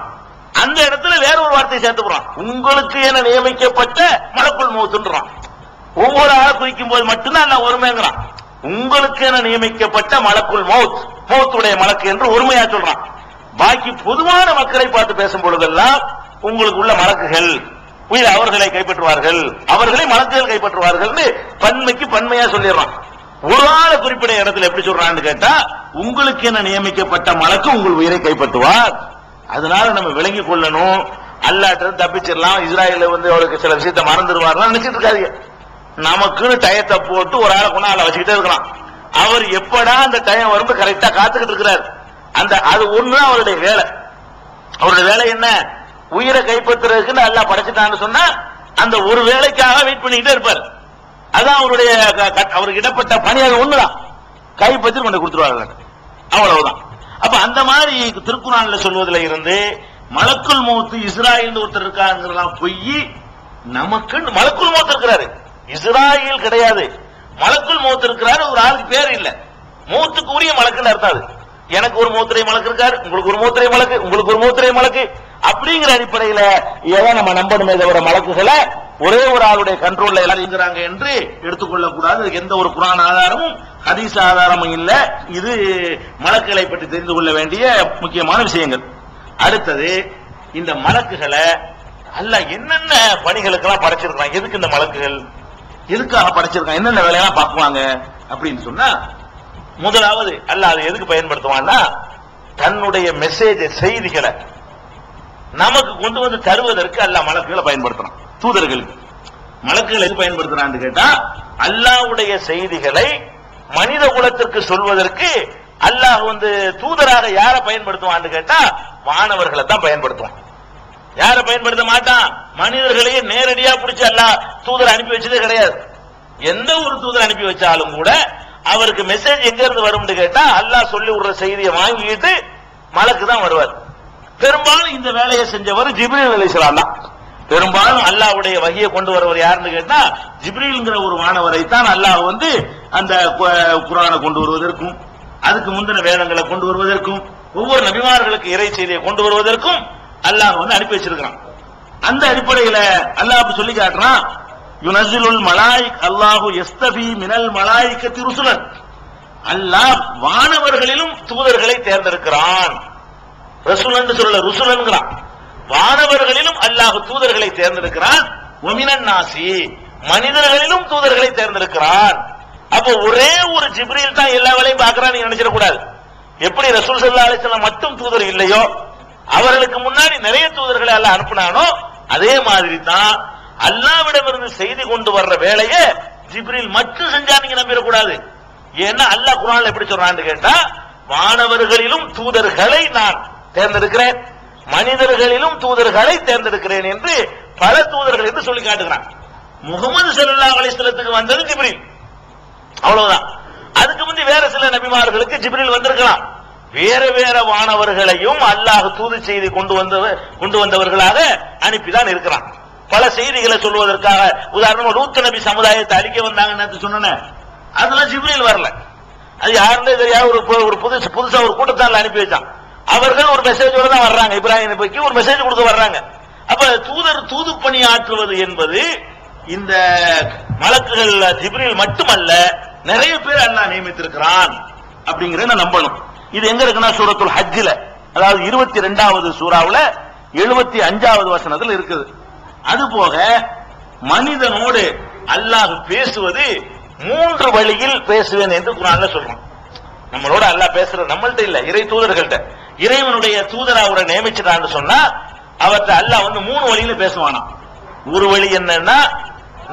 அந்த இடத்துல வேற ஒரு வார்த்தையை சேர்த்து போறான், உங்களுக்கு என நியமிக்கப்பட்ட மலக்குல் மௌத்ன்றான். ஒவ்வொரு ஆளை குறிக்கும் போது மட்டும்தான் நான் ஒருமைங்கிறான். உங்களுக்கு என நியமிக்கப்பட்ட மலக்குல் மௌத், மௌத்துடைய மலக்கு என்று ஒருமையா சொல்றான். பாக்கி பொதுவான மக்களை பார்த்து பேசும் பொழுதெல்லாம் உங்களுக்கு உள்ள மலக்குகள் உயிர் அவர்களை கைப்பற்றுவார்கள், அவர்களை மலக்குகள் கைப்பற்றுவார்கள் பன்மைக்கு பன்மையா சொல்லிடுறான். ஒரு ஆளை குறிப்பிட இடத்துல எப்படி சொல்றான்னு கேட்டா உங்களுக்கு என நியமிக்கப்பட்ட மலக்கு உங்கள் உயிரை கைப்பற்றுவார். அதனால நம்ம விளங்கி கொள்ளணும், அல்லாஹ்ட்ட தப்பிச்சிடலாம், இஸ்ராயேல் அவருக்கு சில விஷயத்தை மறந்துடுவார் நினைச்சிட்டு இருக்காதீங்க. நமக்குன்னு டயத்தை போட்டு ஒரு ஆளை கொண்டு ஆளை வச்சுக்கிட்டே இருக்கலாம். அவர் எப்படா அந்த டயம் வரும்போது கரெக்டா காத்துக்கிட்டு இருக்கிறார். அது ஒண்ணுதான் அவருடைய வேலை. அவருடைய வேலை என்ன, உயிரை கைப்பற்றுறதுக்கு அல்லாஹ் படைச்சிட்டான்னு சொன்னா அந்த ஒரு வேலைக்காக வெயிட் பண்ணிக்கிட்டே இருப்பார். அதான் அவருடைய அவருக்கு இடப்பட்ட பணியாக ஒண்ணுதான், கைப்பற்றி கொண்டு கொடுத்துருவார்கள், அவ்வளவுதான். அப்ப அந்த மாதிரி திருக்குறான்ல சொல்வதில் இருந்து மலக்குல் மௌத் இஸ்ராயேல் ஒருத்தர் இருக்காங்கிறதெல்லாம் பொய். நமக்கு மலக்குல் மௌத் இருக்கிறாரு, இஸ்ராயேல் கிடையாது. மலக்குல் மௌத் இருக்கிறாரு, ஒரு ஆளுக்கு பேர் இல்ல, மௌத்துக்கு உரிய மலக்குன்னு அர்த்தம். எனக்கு ஒரு மூத்திரை மலக்கு இருக்காரு, உங்களுக்கு ஒரு மூத்திரை மலக்கு, உங்களுக்கு ஒரு மூத்திரை மலக்கு, அப்படிங்கிற அடிப்படையில ஏதோ நம்ம நம்பணுமே தவிர மலக்குகளை ஒரே ஒரு ஆளுடைய கண்ட்ரோல்ல எல்லாரும் இருக்கிறாங்க என்று எடுத்துக்கொள்ள கூடாது. அதுக்கு எந்த ஒரு குர்ஆன் ஆதாரமும் ஹதீஸ் ஆதாரமும் இல்ல. இது மலக்குகளை பற்றி தெரிந்து கொள்ள வேண்டிய முக்கியமான விஷயங்கள். அடுத்தது, இந்த மலக்குகளை அல்லாஹ் என்னென்ன பணிகளுக்கெல்லாம் படைச்சிருக்கான், எதுக்கு இந்த மலக்குகள் எதுக்காக படைச்சிருக்கான், என்னென்ன வேலையெல்லாம் பார்க்குவாங்க அப்படின்னு சொன்னா, முதலாவது அல்லாஹ் அதை எதுக்கு பயன்படுத்துவான்னா, தன்னுடைய மெசேஜ் செய்திகளை நமக்கு கொண்டு வந்து தருவதற்கு அல்லாஹ் மலக்குகளை பயன்படுத்துறான். தூதர்களுக்கு மலக்குகளை எது பயன்படுத்துறான்னு கேட்டா, அல்லாஹ்வுடைய செய்திகளை மனித குலத்திற்கு சொல்வதற்கு அல்லாஹ் தூதராக யாரை பயன்படுத்துவான்னு கேட்டா, வானவர்களை தான் பயன்படுத்துவான். யாரை பயன்படுத்த மாட்டான்? மனிதர்களையே நேரடியா பிடிச்சு அல்லாஹ் தூதர் அனுப்பி வச்சதே கிடையாது. எந்த ஒரு தூதர் அனுப்பி வச்சாலும் கூட அவருக்கு மெசேஜ் எங்க இருந்து வரும்னு கேட்டா, அல்லாஹ் சொல்லி விடுற செய்தியை வாங்கிட்டு மலக்கு தான் வருவார். பெரும்பாலும் இந்த வேலையை செஞ்சவர் ஜிப்ரீல் அலைஹிஸ்ஸலாம் தான். பெரும்பாலும் அல்லாஹ்வுடைய வஹியை கொண்டு வரவர் யாருன்னு கேட்டா, ஜிப்ரீல்ங்கிற ஒரு வானவரை தான் அல்லாஹ் அந்த குர்ஆனை கொண்டு வருவதற்கும், அதுக்கு முந்தின வேதங்களை கொண்டு வருவதற்கும், ஒவ்வொரு நபிமார்களுக்கு இறை செய்தியை கொண்டு வருவதற்கும் அல்லாஹ் அனுப்பி வச்சிருக்கிறான். அந்த அடிப்படையில அல்லாஹ் அப்படி சொல்லி காட்டுறான், யுனஸிலுல் மலாயிக் அல்லாஹு யஸ்தபி மினல் மலாயிகத்தி ருசுலன். அல்லாஹ் வானவர்களிலும் தூதர்களை தேர்ந்தெடுக்கிறான். ரசூலன் சொல்லல, ருசுலன்கிறான். வானவர்களிலும் அல்லாஹ் தூதர்களை தேர்ந்தெடுக்கிறான். வமினன் நாசி, மனிதர்களிலும் தூதர்களை தேர்ந்தெடுக்கிறான். அப்ப ஒரே ஒரு ஜிப்ரீல் தான் எல்லா வேலையும் பார்க்கறான்னு நினைச்சிட கூடாது. எப்படி ரசூல் ஸல்லல்லாஹு அலைஹி வஸல்லம் மட்டும் தூதர் இல்லையோ, அவர்களுக்கு முன்னாடி நிறைய தூதர்களை அல்லாஹ் அனுப்புனானோ, அதே மாதிரி தான் அல்லாஹ்விடமிருந்து செய்தி கொண்டு வர்ற வேலையை ஜிப்ரீல் மட்டும் செஞ்சா நீங்க நம்பிடக்கூடாது. ஏன்னா அல்லாஹ் குர்ஆன்ல எப்படி சொல்றான்னு கேட்டா, வானவர்களிலும் தூதர்களை நான் தேர்ந்தெடுக்கிறேன், மனிதர்களிலும் தூதர்களை தேர்ந்தெடுக்கிறேன் என்று பல தூதர்கள் என்று சொல்லி காட்டுகிறான். முகமது ஸல்லல்லாஹு அலைஹி வஸல்லத்துக்கு வந்தது ஜிப்ரீல், அவ்வளவுதான். அதுக்கு முந்தி வேற சில நபிமார்களுக்கு ஜிப்ரீல் வந்திருக்கலாம். வேற வேற வானவர்களையும் அல்லாஹ் தூது செய்தி கொண்டு வந்தவர்களாக அனுப்பிதான் இருக்கிறான். பல செய்திகளை சொல்வதற்காக, உதாரணமா லூத் நபி சமுதாயத்தை அழிக்க வந்தாங்கன்னு சொன்னேன், அதெல்லாம் ஜிப்ரீல் வரல. அது யாருன்னே தெரியாது, ஒரு புதுசா ஒரு கூட்டத்தால் அனுப்பி வச்சான். அவர்கள் ஒரு மெசேஜோட தான் வர்றாங்க, இப்ராஹிம் நபிக்கு ஒரு மெசேஜ் கொடுக்க வர்றாங்க. அப்ப தூது பணி ஆற்றுவது என்பது இந்த மலக்குகள் ஜிப்ரீல் மட்டுமல்ல, நிறைய பேர் அல்லாஹ் நியமித்திருக்கிறான் அப்படிங்கறத நம்பணும். இது எங்க இருக்குன்னா சூரத்துல் ஹஜ்ஜில, அதாவது 22வது சூராவுல 75வது வசனத்தில் இருக்குது. அதுபோக மனிதனோடு அல்லாஹ் பேசுவது 3 வழியில் பேசுவேன் என்று குர்ஆன்ல சொல்றான். நம்மளோட அல்லாஹ் பேசுற நம்மள்ட்ட இல்ல, இறை தூதர்கள்ட்ட. இறைவனுடைய தூதரா அவரை நியமிச்சிட்டான்னு சொன்னா அவர்கிட்ட அல்லாஹ் 3 வழியில பேசுவானா. ஒரு வழி என்னன்னா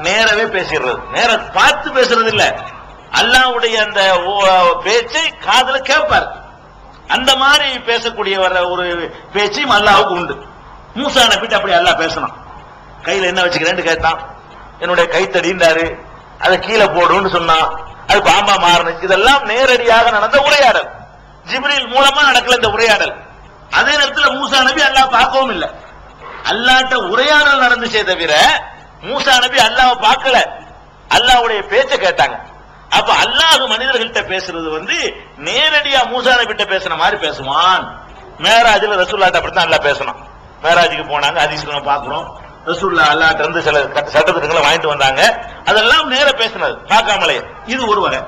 நேரவே பேசிடுறது, நேர பார்த்து பேசுறது இல்ல, அல்லாஹ்வுடைய அந்த பேச்சை காதுல கேட்பார். அந்த மாதிரி பேசக்கூடிய ஒரு பேச்சையும் அல்லாஹ்வுக்கு உண்டு. மூசா நபிட்ட அப்படி அல்லாஹ் பேசணும். கையில என்ன வச்சுக்கிறேன்னு கேட்டான், என்னுடைய கைத்தடின்றாரு, அதை கீழே போடுன்னு சொன்னான், அது பாம்பா மாறணும். இதெல்லாம் நேரடியாக நடந்த உரையாடல், ஜிப்ரீல் மூலமா நடக்கல இந்த உரையாடல். அதே நேரத்தில் மூசா நபி அல்லாஹ் பார்க்கவும் இல்லை, அல்லாஹ்ட்ட உரையாடல் நடந்துச்சே தவிர மூசா நபி அல்லாஹ்வை பார்க்கல, அல்லாஹ்வுடைய பேச்சை கேட்டாங்க. அப்ப அல்லாஹ் மனிதர்கள்ட்ட பேசுறது நேரடியா மூசா நபிட்ட பேசுன மாதிரி பேசுவான். மேராஜ்ல ரசூலுல்லாஹ்ட்ட அப்படித்தான் அல்லாஹ் பேசணும். மேராஜுக்கு போனாங்க, ஹதீஸ்ல பார்க்கிறோம், ரசூலுல்லாஹ் அல்லாஹ்ட்ட இருந்து சில சட்டத்திட்டங்களை வாங்கிட்டு வந்தாங்க, அதெல்லாம் நேர பேசினது பார்க்காமலே. இது ஒரு வகை.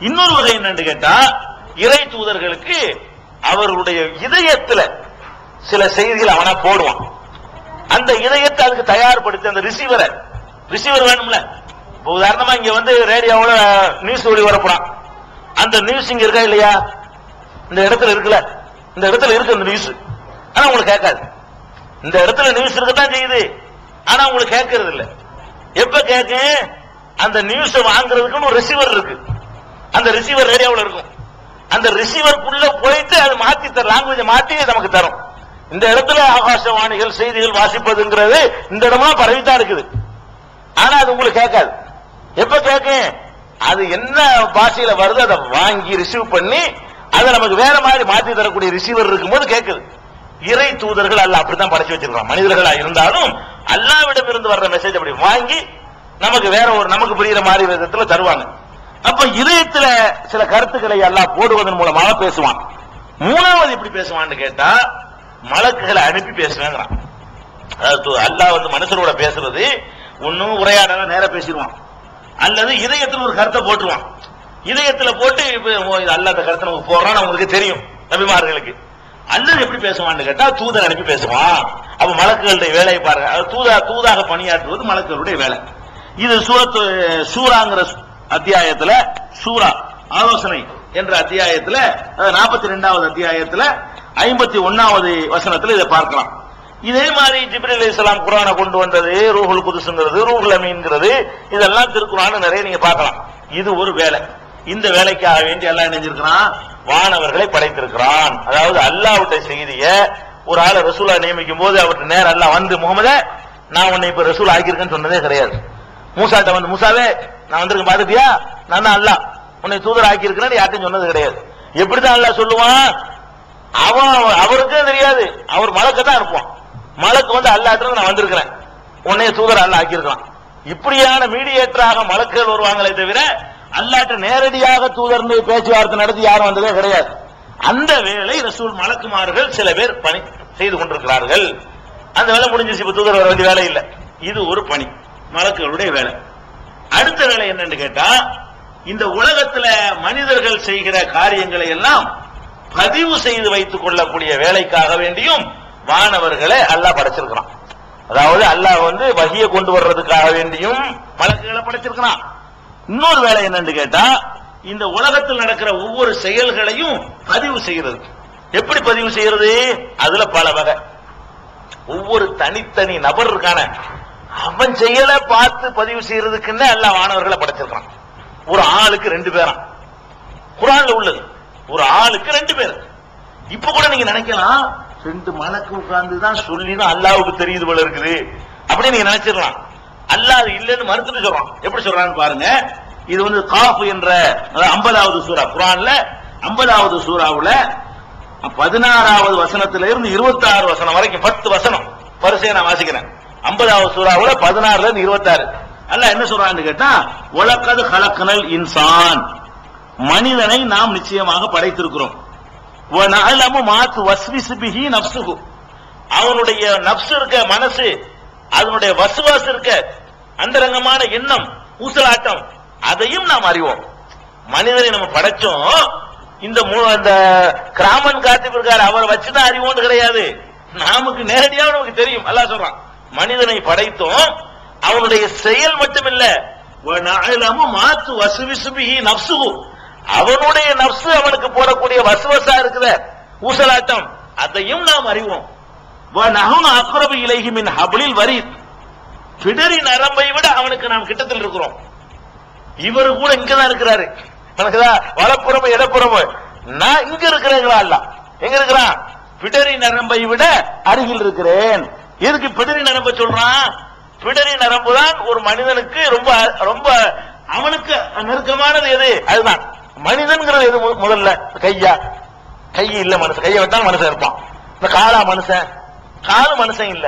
இன்னொரு வகை என்னன்னு கேட்டா, இறை தூதர்களுக்கு அவர்களுடைய இதயத்துல சில செய்திகள் அவனா போடுவான். அந்த இதயத்தை அதுக்கு தயார்படுத்தி அந்த ரிசீவர் வேணும்ல. உதாரணமா இங்க ரேடியோவோட நியூஸ் ஒளிபரப்புறான், அந்த நியூஸ் இங்க இருக்கா இல்லையா, இந்த இடத்துல இருக்குல்ல, இந்த இடத்துல இருக்கு அந்த நியூஸ், ஆனா உங்களுக்கு கேட்காது. இந்த இடத்துல நியூஸ் இருக்கத்தான் செய்யுது, ஆனா உங்களுக்கு கேட்கறது இல்ல. எப்ப கேட்க, அந்த நியூஸ் வாங்குறதுக்குன்னு ஒரு ரிசீவர் இருக்கு, அந்த ரிசீவர் ரேடியோவில் இருக்கும். அந்த ரிசீவருக்குள்ள போயிட்டு அது மாத்தி லாங்குவேஜ் மாத்தி நமக்கு தரும். இந்த இடத்துல ஆகாசவாணிகள் செய்திகள் வாசிப்பதுங்கிறது இந்த இடமா பரவித்தான் இருக்குது, ஆனா அது உங்களுக்கு கேட்காது. எப்ப கேட்க, அது என்ன பாஷையில வருது அதை வாங்கி ரிசீவ் பண்ணி அதை நமக்கு வேற மாதிரி மாத்தி தரக்கூடிய ரிசீவர் இருக்கும்போது கேட்குது. இறை தூதர்கள் அல்லாஹ் அப்படித்தான் படைச்சு வச்சிருக்கான். மனிதர்களா இருந்தாலும் அல்லாஹ்விடம் இருந்து வர்ற மெசேஜ் அப்படி வாங்கி நமக்கு வேற ஒரு நமக்கு புரியுற மாதிரி விதத்துல தருவாங்க. அப்ப இதயத்துல சில கருத்துக்களை அல்லாஹ் போடுவதன் மூலமாக பேசுவான். மூணாவது எப்படி பேசுவான்னு கேட்டா மலக்குகளை அனுப்பி பேசுவேங்கிறான். அதாவது அல்லாஹ் வந்து மனுஷரோட பேசுறது ஒன்னும் உரையாடல நேர பேசிடுவான், அல்லது இதயத்தில் ஒரு கருத்தை போட்டுருவான். இதயத்துல போட்டு அல்லாஹ் அந்த கருத்தை நமக்கு போடுறான்னு அவங்களுக்கு தெரியும் நபிமார்களுக்கு. அல்லது எப்படி பேசுவான்னு கேட்டா தூதர் அனுப்பி பேசுவான். அப்ப மலக்குகளுடைய வேலையை பாருங்க, தூதாக பணியாற்றுவது மலக்குகளுடைய வேலை. இது சூராங்கிற அத்தியாயத்துல, சூரா ஆலோசனை என்ற அத்தியாயத்துல 42வது அத்தியாயத்துல 51வது வசனத்துல இதை பார்க்கலாம். இதே மாதிரி ஜிப்ரீல் அலைஹிஸ்ஸலாம் குர்ஆனை கொண்டு வந்தது, ரூஹுல் குதுஸ்ங்கிறது, ரூஹுல் அமீன்ங்கிறது, இதெல்லாம் திருக்குர்ஆன்ல நிறைய நீங்க பார்க்கலாம். இது ஒரு வேலை. இந்த வேலைக்காக வேண்டி அல்லாஹ் நினைஞ்சிருக்கிறான், வானவர்களை படைத்திருக்கிறான். அதாவது அல்லாஹ்வுடைய செய்திய ஒரு ஆளை ரசூலா நியமிக்கும் போது அவர்கிட்ட நேரம் அல்லாஹ் வந்து, முகமதே நான் உன்னை இப்ப ரசூல் ஆக்கியிருக்கேன்னு சொன்னதே கிடையாது. மூசாட்ட வந்து, மூசாவே நான் வந்திருக்கேன் பாத்துட்டியா, நான் தான் அல்லாஹ் உன்னை தூதர் ஆக்கியிருக்கிறேன்னு யார்ட்டும் சொன்னது கிடையாது. எப்படிதான் அல்லாஹ் சொல்லுவான், அவருக்கே தெரியாது. அவர் மலக்க தான் இருப்பான். மலக்கு வந்து அல்லாஹ்ட்ட நான் வந்திருக்கிறேன், உன்னைய தூதர் அல்லாஹ் ஆக்கியிருக்கான். இப்படியான மீடியேட்டராக மலக்குகள் வருவாங்களே தவிர அல்லாஹ்ட்ட நேரடியாக தூதர் பேச்சுவார்த்தை நடத்தி யாரும் வந்ததே கிடையாது. அந்த வேலை ரசூல் மலக்குமார்கள் சில பேர் பணி செய்து கொண்டிருக்கிறார்கள். அந்த வேலை முடிஞ்சிச்சு, இப்ப தூதர் வர வேண்டிய வேலை இல்லை. இது ஒரு பணி, மலக்குகளுடைய வேலை. அடுத்த வேலை என்னன்னு கேட்டா, இந்த உலகத்துல மனிதர்கள் செய்கிற காரியங்களை எல்லாம் பதிவு செய்து வைத்துக் கொள்ளக்கூடிய வேலைக்காக வேண்டியும் வானவர்களை அல்லாஹ் படைச்சிருக்கிறான். அதாவது அல்லாஹ் வந்து வஹியை கொண்டு வர்றதுக்காக வேண்டியும் மலக்குகளை படைச்சிருக்கிறான். இன்னொரு வேலை என்னன்னு கேட்டா, இந்த உலகத்தில் நடக்கிற ஒவ்வொரு செயல்களையும் பதிவு செய்கிறது. எப்படி பதிவு செய்யறது? அதுல பல வகை. ஒவ்வொரு தனித்தனி நபர் இருக்கான, அவன் செயலை பார்த்து பதிவு செய்யறதுக்குன்னு அல்லாஹ் வானவர்களை படைச்சிருக்கான். ஒரு ஆளுக்கு 2 பேரா குர்ஆன்ல உள்ளது, ஒரு ஆளுக்கு 2 பேர். இப்ப கூட நீங்க நினைக்கலாம், 2 மலக்கு உட்கார்ந்துதான் சொல்லிதான் அல்லாஹ்வுக்கு தெரியுது போல இருக்குது அப்படின்னு நீங்க நினைச்சிடலாம். அல்லாஹ் இல்லன்னு மறுத்துட்டு சொல்றான். எப்படி சொல்றான்னு பாருங்க. இது வந்து காஃப் என்ற 50வது சூரா, குர்ஆன்ல 50வது சூராவுல 16வது வசனத்தில இருந்து 26 வசனம் வரைக்கும் 10 வசனம் வரிசையை நான் வாசிக்கிறேன். 50வது சூராவுல 16ல இருந்து 26 அல்லாஹ் என்ன சொல்றான்னு கேட்டா, வலக்கத் ஹலக்னல் இன்சான், மனிதனை நாம் நிச்சயமாக படைத்திருக்கிறோம். வ நஅலமு மா துவஸ்விசு பிஹி நஃப்ஸுஹு, அவனுடைய நஃப்ஸ் இருக்க, மனசு, அதனுடைய வஸ்வாஸ் இருக்க, அந்தரங்கமான எண்ணம், ஊசலாட்டம், அதையும் நாம் அறிவோம். மனிதனை நம்ம படைச்சோம். இந்த கிராமன் காத்திப் இருக்காரு, அவரை வச்சுதான் அறிவோம் கிடையாது, நமக்கு நேரடியாக நமக்கு தெரியும். அல்லாஹ் சொல்றான், மனிதனை படைத்தோம், அவனுடைய செயல் மட்டுமில்ல, அவனுடைய நப்சு அவனுக்கு போடக்கூடிய வசுவசா இருக்குத ஊசலாட்டம், அதையும் நாம் அறிவோம். இலைஹி மின் ஹப்லில் வரீத், பிடரி நரம்பை விட அவனுக்கு நாம் கிட்டத்தில் இருக்கிறோம். இவரு கூட இங்கதான் இருக்கிறாரு, வலப்புறம இடப்புறம, நான் இங்க இருக்கிறேங்களா? அல்ல எங்க இருக்கிறான்? பிடரி நரம்பை விட அருகில் இருக்கிறேன். எதுக்கு பிடரி நரம்பை சொல்றான்? பிடரி நரம்பு தான் ஒரு மனிதனுக்கு ரொம்ப ரொம்ப அவனுக்கு நெருக்கமானது. எது? அதுதான் மனிதன்கிறது. எது முதல்ல? கையா? கை இல்ல மனுஷன், கையை விட்டா மனுஷன் இருப்பான். இந்த காலா மனுஷன்? காலு மனுஷன் இல்ல.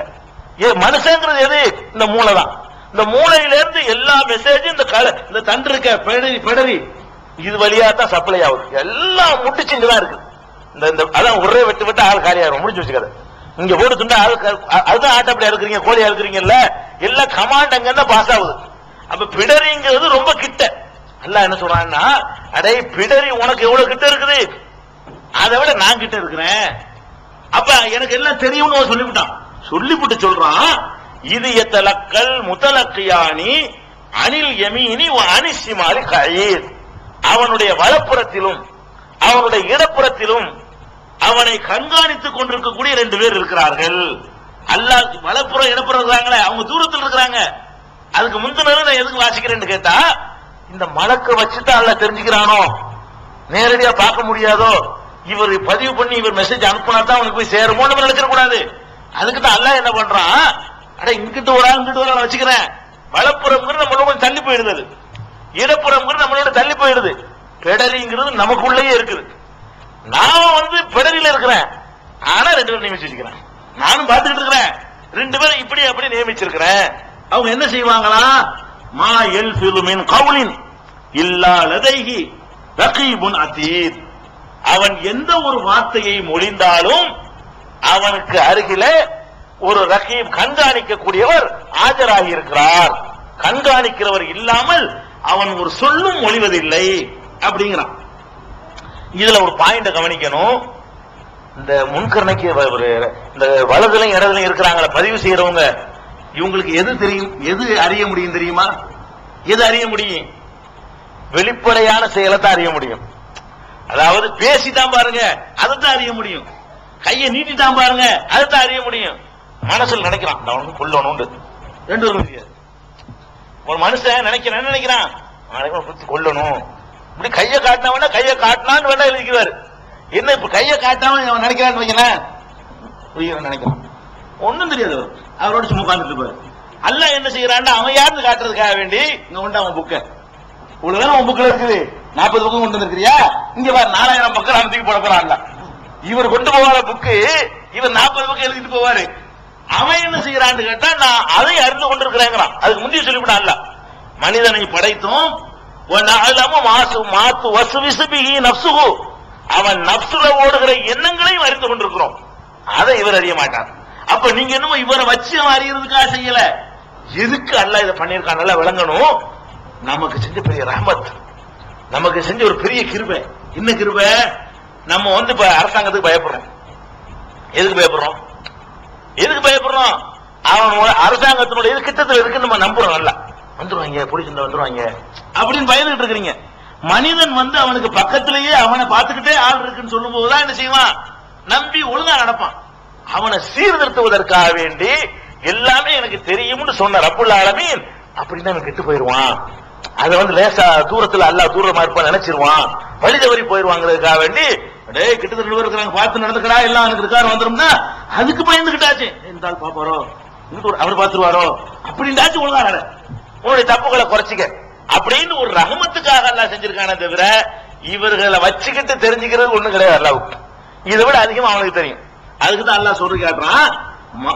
மனுஷங்கிறது எது? இந்த மூளை தான். இந்த மூளையிலிருந்து எல்லா மெசேஜும் இந்த தண்டு இருக்க பிடரி இது வழியா தான் சப்ளை ஆகுது. எல்லாம் முட்டிச்சு இங்கதான் இருக்கு. இந்த அதான் ஒரே வெட்டு விட்டு ஆள் காலியாயிரும், முடிஞ்சு வச்சுக்காது. இங்க போட்டு துண்டா அதுதான் ஆட்டப்படியா இருக்கிறீங்க, கோழியா இருக்கிறீங்கல்ல, எல்லாம் கமாண்ட் அங்க தான் பாஸ் ஆகுது. அப்ப பிடரிங்கிறது ரொம்ப கிட்ட. அல்லாஹ் என்ன சொல்றான்னா, அடே பிடரி உனக்கு எவ்வளவு கிட்ட இருக்குது, அதை விட நான் கிட்ட இருக்கிறேன். அப்ப எனக்கு எல்லாம் தெரியும்னு சொல்லிவிட்டான். சொல்லிவிட்டு சொல்றான், இது எத்தலக்கல் முதலக்கியானி அனில் யமீனி அனிசிமாலி கயீர், அவனுடைய வலப்புறத்திலும் அவனுடைய இடப்புறத்திலும் அவனை கண்காணித்துக் கொண்டிருக்கக்கூடிய 2 பேர் இருக்கிறார்கள். அல்லாஹ் வலப்புறம் இடப்புறம் இருக்கிறாங்களே, அவங்க தூரத்தில் இருக்கிறாங்க. அதுக்கு முந்தின நான் எதுக்கு வாசிக்கிறேன்னு கேட்டா, இந்த மலக்க வச்சுதான் அல்லாஹ் தெரிஞ்சுக்கிறானோ, நேரடியா பார்க்க முடியாதோ, இவர் பதிவு பண்ணி இவர் மெசேஜ் அனுப்பினா தான் அவனுக்கு போய் சேருமோ நம்ம நினைச்சிட கூடாது. அதுக்கு தான் அல்லாஹ் என்ன பண்றான், அட இங்கிட்டு ஒரு இங்கிட்டு ஒரு வச்சுக்கிறேன். வலப்புறம்ங்கிறது நம்மளோட கொஞ்சம் தள்ளி போயிடுது, இடப்புறம்ங்கிறது நம்மளோட தள்ளி போயிடுது. பெடரிங்கிறது நமக்குள்ளேயே இருக்குது. நான் பெடரியில இருக்கிறேன், ஆனா 2 பேரும் நியமிச்சு வச்சுக்கிறேன். நானும் பார்த்துக்கிட்டு இருக்கிறேன், 2 பேரும் இப்படி அப்படி நியமிச்சிருக்கிறேன். அவங்க என்ன செய்வாங்களா, மா யல்ஃபிது மின் கௌலின் இல்லா லதைஹி ரகீபுன் அதீத், அவன் எந்த ஒரு வார்த்தையை மொழிந்தாலும் அவனுக்கு அருகில ஒரு ரகீப் கண்காணிக்கக்கூடியவர் ஆஜராகி இருக்கிறார். கண்காணிக்கிறவர் இல்லாமல் அவன் ஒரு சொல்லும் மொழிவதில்லை அப்படிங்கிறான். இதுல ஒரு பாயிண்ட கவனிக்கணும். இந்த முன்கரணைக்கு இந்த வலதுலையும் இடதுலையும் இருக்கிறாங்கள பதிவு செய்யறவங்க, இவங்களுக்கு எது தெரியும், எது அறிய முடியும் தெரியுமா? எது அறிய முடியும்? வெளிப்படையான செயலை தான் அறிய முடியும். அதாவது பேசிட்டான் பாருங்க, அதைத்தான் அறிய முடியும். கையை நீட்டிட்டான் பாருங்க, அதைத்தான் அறிய முடியும். மனசுல நினைக்கிறான் நான் கொல்லணும், ரெண்டு பேரும் தெரியாது. ஒரு மனுஷன் நினைக்கிறான் கொல்லணும், இப்படி கையை காட்டினவன கையை காட்டினான்னு வேணா இருக்கிறாரு. என்ன இப்ப கையை காட்டாம அவன் நினைக்கிறான்னு வைக்கிறேன் நினைக்கிறான், ஒன்னும் தெரியாது. அவரோட சும்மா உட்கார்ந்துட்டு இருப்பாரு. அல்லாஹ் என்ன செய்யறான், அவன் யாருன்னு காட்டுறதுக்காக வேண்டி இங்க உண்டு அவன் புக்க இவ்வளவுதான் அவன் புக்கில் இருக்குது. 40 பக்கம் கொண்டு வந்திருக்கிறியா, இங்க பாரு 4000 பக்கம் அவன் தூக்கி போட போறான். இவர் கொண்டு போவார புக்கு, இவர் 40 பக்கம் எழுதிட்டு போவாரு. அவன் என்ன செய்யறான்னு கேட்டா நான் அதை அறிந்து கொண்டிருக்கிறேங்கிறான். அதுக்கு முந்தைய சொல்லிவிட்டான், மனிதனை படைத்தும் அவன் நப்சுல ஓடுகிற எண்ணங்களையும் அறிந்து கொண்டிருக்கிறோம். அதை இவர் அறிய மாட்டார். அப்ப நீங்க என்னமோ இவரை வச்சு அவன் அறியறதுக்காக செய்யல, எதுக்கு அல்லாஹ் இதை பண்ணிருக்கான் நல்லா விளங்கணும். நமக்கு செஞ்ச பெரிய ரஹ்மத், நமக்கு செஞ்ச ஒரு பெரிய கிருபை. என்ன கிருபை? நம்ம இப்ப அரசாங்கத்துக்கு பயப்படுறோம். எதுக்கு பயப்படுறோம்? அவன் அரசாங்கத்தினுடைய கிட்டத்தில் இருக்கு நம்ம நம்புறோம். நல்லா வந்துருவாங்க, போலீஸ் வந்துருவாங்க அப்படின்னு பயந்துட்டு இருக்கிறீங்க. மனிதன் அவனுக்கு பக்கத்திலேயே அவனை பார்த்துக்கிட்டே ஆள் இருக்குன்னு சொல்லும் போதுதான் என்ன செய்வான், நம்பி ஒழுங்கா நடப்பான். அவனை சீர்திருத்துவதற்காக வேண்டி எல்லாமே எனக்கு தெரியும்னு சொன்ன ரப்புல் ஆலமீன் அப்படின்னா அவன் கெட்டு போயிருவான். அதை லேசா தூரத்துல அல்லாஹ் தூரமா இருப்பான் நினைச்சிருவான், வழி தவறி போயிருவாங்கிறதுக்காக வேண்டி கிட்டத்தட்ட இருக்கிறாங்க பார்த்து நடந்துக்கடா எல்லாம் எனக்கு இருக்காரு வந்துரும்னா அதுக்கு பயந்துகிட்டாச்சு. இருந்தால் பாப்பாரோ அவர் பார்த்துருவாரோ அப்படின்டாச்சு ஒழுங்கான உன்னுடைய தப்புகளை குறைச்சிக்க அப்படின்னு ஒரு ரஹமத்துக்காக அல்லாஹ் செஞ்சிருக்கானே தவிர இவர்களை வச்சுக்கிட்டு தெரிஞ்சுக்கிறது ஒண்ணு கிடையாது. அல்லாஹ்வுக்கு இதை விட அதிகமா அவனுக்கு தெரியும். அதுக்கு தான் அல்லாஹ் சொல்லி காட்டுறான்,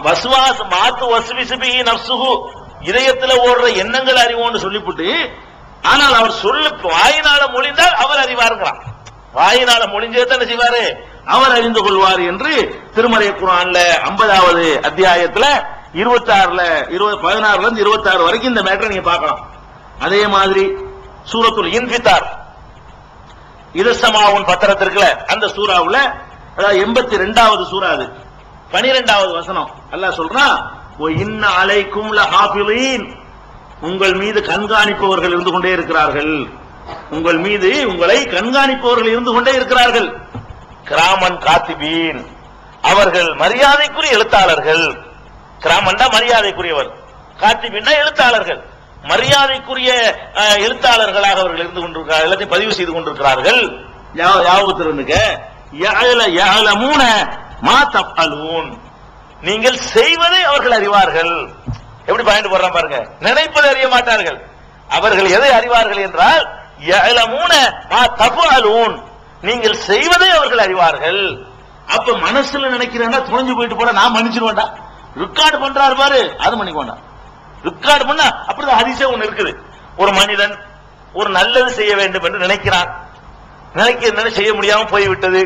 வஸ்வாஸ் மாத்து வஸ்விசுபி நஃப்ஸுஹு, இதயத்துல ஓடுற எண்ணங்கள் அறிவோம்னு சொல்லிவிட்டு, ஆனால் அவர் வாயினால மொழிந்தால் அவர் அறிவாருங்கிறான். வாயினால மொழிஞ்சதை என்ன செய்வாரு, அவர் அறிந்து கொள்வார் என்று திருமறை குர்ஆன்ல 50வது அத்தியாயத்துல 16ல இருந்து 26 வரைக்கும் இந்த மேட்டரை நீங்க பார்க்கலாம். அதே மாதிரி சூரத்துல் இன்ஃபித்தார் இதசமாவுன் பத்திரத்திற்குல அந்த சூறாவுல 82வது சூறா, அது 12வது வசனம் அல்லாஹ் சொல்றான், இன்ன அலைக்கும் லஹாஃபிலீன், உங்கள் மீது கண்காணிப்பவர்கள் இருந்து கொண்டே இருக்கிறார்கள். உங்கள் மீது உங்களை கண்காணிப்பவர்கள் இருந்து கொண்டே இருக்கிறார்கள். கிராமன் காத்திபீன், அவர்கள் மரியாதைக்குரிய எழுத்தாளர்கள். கிராமன்டா மரியாதைக்குரியவர், காத்திபீன்னா எழுத்தாளர்கள். மரியாதைக்குரிய எழுத்தாளர்களாக அவர்கள் இருந்து கொண்டிருக்கிறார்கள், எல்லாத்தையும் பதிவு செய்து கொண்டிருக்கிறார்கள். நீங்கள் செய்வதை அவர்கள் அறிவார்கள். எப்படி பயந்து போடுறான் பாருங்க, நினைப்பதை அறிய மாட்டார்கள். அவர்கள் எதை அறிவார்கள் என்றால் நீங்கள் செய்வதை அவர்கள் அறிவார்கள். அப்ப மனசுல நினைக்கிறேன்னா துணிஞ்சு போயிட்டு போல நான் மன்னிச்சிருவேன்டா, ரெக்கார்டு பண்றாரு பாரு அது மன்னிக்கோண்டா. ரெக்கார்டு பண்ண அப்படிதான் ஹதீஸே ஒண்ணு இருக்குது. ஒரு மனிதன் ஒரு நல்லது செய்ய வேண்டும் என்று நினைக்கிறான், செய்ய முடியாம போய்விட்டது,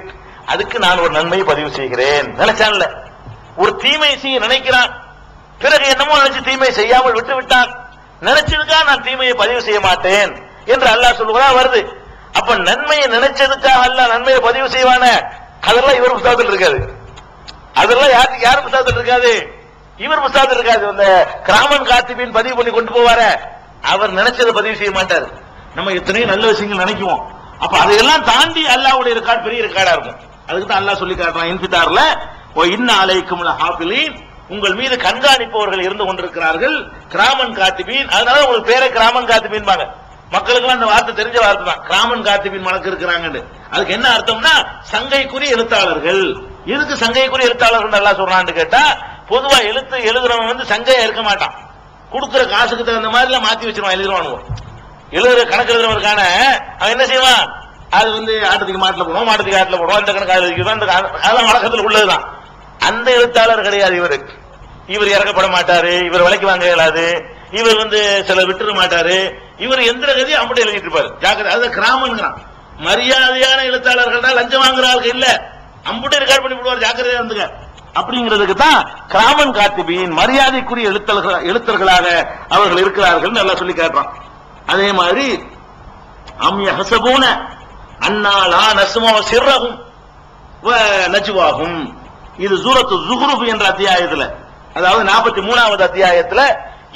அதுக்கு நான் ஒரு நன்மையை பதிவு செய்கிறேன் நினைச்சான்ல. ஒரு தீமை செய்ய நினைக்கிறான், பிறகு என்னமோ நினைச்சு தீமை செய்யாமல் விட்டு விட்டான், நினைச்சதுக்கா நான் தீமையை பதிவு செய்ய மாட்டேன் என்று அல்லாஹ் சொல்லுகிறா வருது. அப்ப நன்மையை நினைச்சதுக்காக அல்லாஹ் நன்மையை பதிவு செய்வான, அதெல்லாம் இவர் புத்தகத்தில் இருக்காது. அதெல்லாம் யாரும் புத்தகத்தில் இருக்காது, இவர் புத்தகத்தில் இருக்காது. அந்த கிராமன் காத்திபின் பதிவு பண்ணி கொண்டு போவார, அவர் நினைச்சதை பதிவு செய்ய மாட்டார். நம்ம எத்தனையோ நல்ல விஷயங்கள் நினைக்குவோம், அப்ப அதையெல்லாம் தாண்டி அல்லாஹ்வுடைய ரெக்கார்ட் பெரிய ரெக்கார்டா இருக்கும். அதுக்கு தான் அல்லாஹ் சொல்லி காட்டுறான் இன்ஃபித்தார்ல, இன்ன அலைக்கும் லஹாஃபிலீன், உங்கள் மீது கண்காணிப்பவர்கள் இருந்து கொண்டிருக்கிறார்கள். கிராமன் காத்திபீன், அதனால உங்களுக்கு பேரை கிராமன் காத்திபீன் பாங்க. மக்களுக்கு அந்த வார்த்தை தெரிஞ்ச வார்த்தை தான், கிராமன் காத்திபீன் மலக்கு இருக்கிறாங்க. அதுக்கு என்ன அர்த்தம்னா சங்கைக்குரிய எழுத்தாளர்கள். எதுக்கு சங்கைக்குரிய எழுத்தாளர்கள் நல்லா சொல்றான்னு கேட்டா, பொதுவா எழுதுறவன் சங்கையா இருக்க மாட்டான், கொடுக்கிற காசுக்கு தகுந்த மாதிரி எல்லாம் மாத்தி வச்சிருவான். எழுதுற கணக்கு எழுதுறவருக்கான அவன் என்ன செய்வான், அது ஆட்டுக்கு மாட்டுல போடுவோம், மாட்டுக்கு ஆட்டுல போடுவோம், இந்த கணக்கு அதெல்லாம் வழக்கத்தில் உள்ளதுதான். அந்த எழுத்தாளர் கிடையாது இவருக்கு. இவர் இறக்கப்பட மாட்டாரு, இவர் விலைக்கு வாங்க இயலாது, இவர் சில விட்டுற மாட்டாரு, இவர் எந்திர கதி அப்படி எழுதிட்டு இருப்பாரு. ஜாக்கிரதை, அது கிராமங்கிறான். மரியாதையான எழுத்தாளர்கள் தான் லஞ்சம் வாங்குறார்கள் இல்ல, அம்புட்டு ரெக்கார்ட் பண்ணி விடுவார், ஜாக்கிரதையா இருந்துங்க அப்படிங்கிறதுக்கு தான் கிராமன் காத்திபியின் மரியாதைக்குரிய எழுத்தர்களாக அவர்கள் இருக்கிறார்கள் நல்லா சொல்லி காட்டுறான். அதே மாதிரி அம் யஹ்சபூன அன்னா லா நஸ்மஉ சிர்ரஹும் வ நஜ்வாஹும், இது சூரத்து ஸுஹ்ருஃப் என்ற அத்தியாயத்துல, அதாவது 43வது அத்தியாயத்துல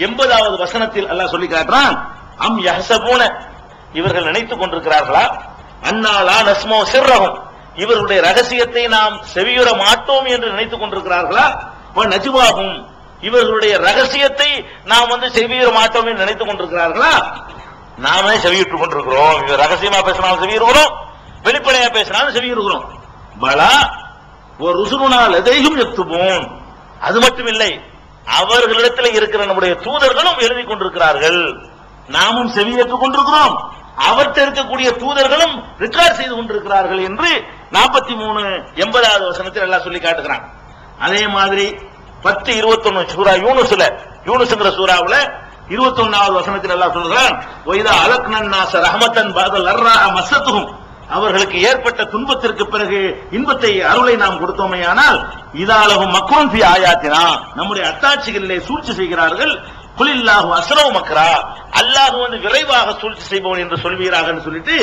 80வது வசனத்தில் அல்லாஹ் சொல்லி காட்டுறான். அம் யஹ்சபூன, இவர்கள் நினைத்துக் கொண்டிருக்கிறார்களா, அன்னா லா நஸ்மஉ சிர்ரஹும், இவர்களுடைய ரகசியத்தை நாம் செவியுற மாட்டோம் என்று நினைத்துக் கொண்டிருக்கிறார்களா, வ நஜ்வாஹும், இவர்களுடைய ரகசியத்தை நாம் செவியுற மாட்டோம் என்று நினைத்துக் கொண்டிருக்கிறார்களா. நாமே செவியுற்றுக் கொண்டிருக்கிறோம். இவர் ரகசியமா பேசினாலும் செவியுறுகிறோம், வெளிப்படையா பேசினாலும் செவியுறுகிறோம். பலா ஒரு ருசுலுனா லதைஹும் யக்துபூன், அது மட்டும் இல்லை, அவர்களிடத்தில் இருக்கிற நம்முடைய தூதர்களும் எழுதி கொண்டிருக்கிறார்கள். நாமும் செவியேற்றுக் கொண்டிருக்கிறோம், அவர்கிட்ட இருக்கக்கூடிய தூதர்களும் ரெக்கார்ட் செய்து கொண்டிருக்கிறார்கள் என்று 43-80வது வசனத்தில் எல்லாம் சொல்லி காட்டுகிறான். அதே மாதிரி 10-21 சூரா யூனுஸ்ங்கிற சூராவுல 21வது வசனத்தில் எல்லாம் சொல்றான். வைதா அலக்னன் நாஸ ரஹ்மத்தன் பஅதல் லர்ரா மஸ்ஸத்துஹும், அவர்களுக்கு ஏற்பட்ட துன்பத்திற்கு பிறகு இன்பத்தை அருளை நாம் கொடுத்தோமேயானால் இதாலஹும் மக்ரூன் ஃபி ஆயாத்தினா, நம்முடைய அத்தாட்சிகளிலே சூழ்ச்சி செய்கிறார்கள். குலில்லாஹு அஸ்ரவு மக்ரா, அல்லாஹ் விரைவாக சூழ்ச்சி செய்பவன் என்று சொல்வீராக சொல்லிட்டு,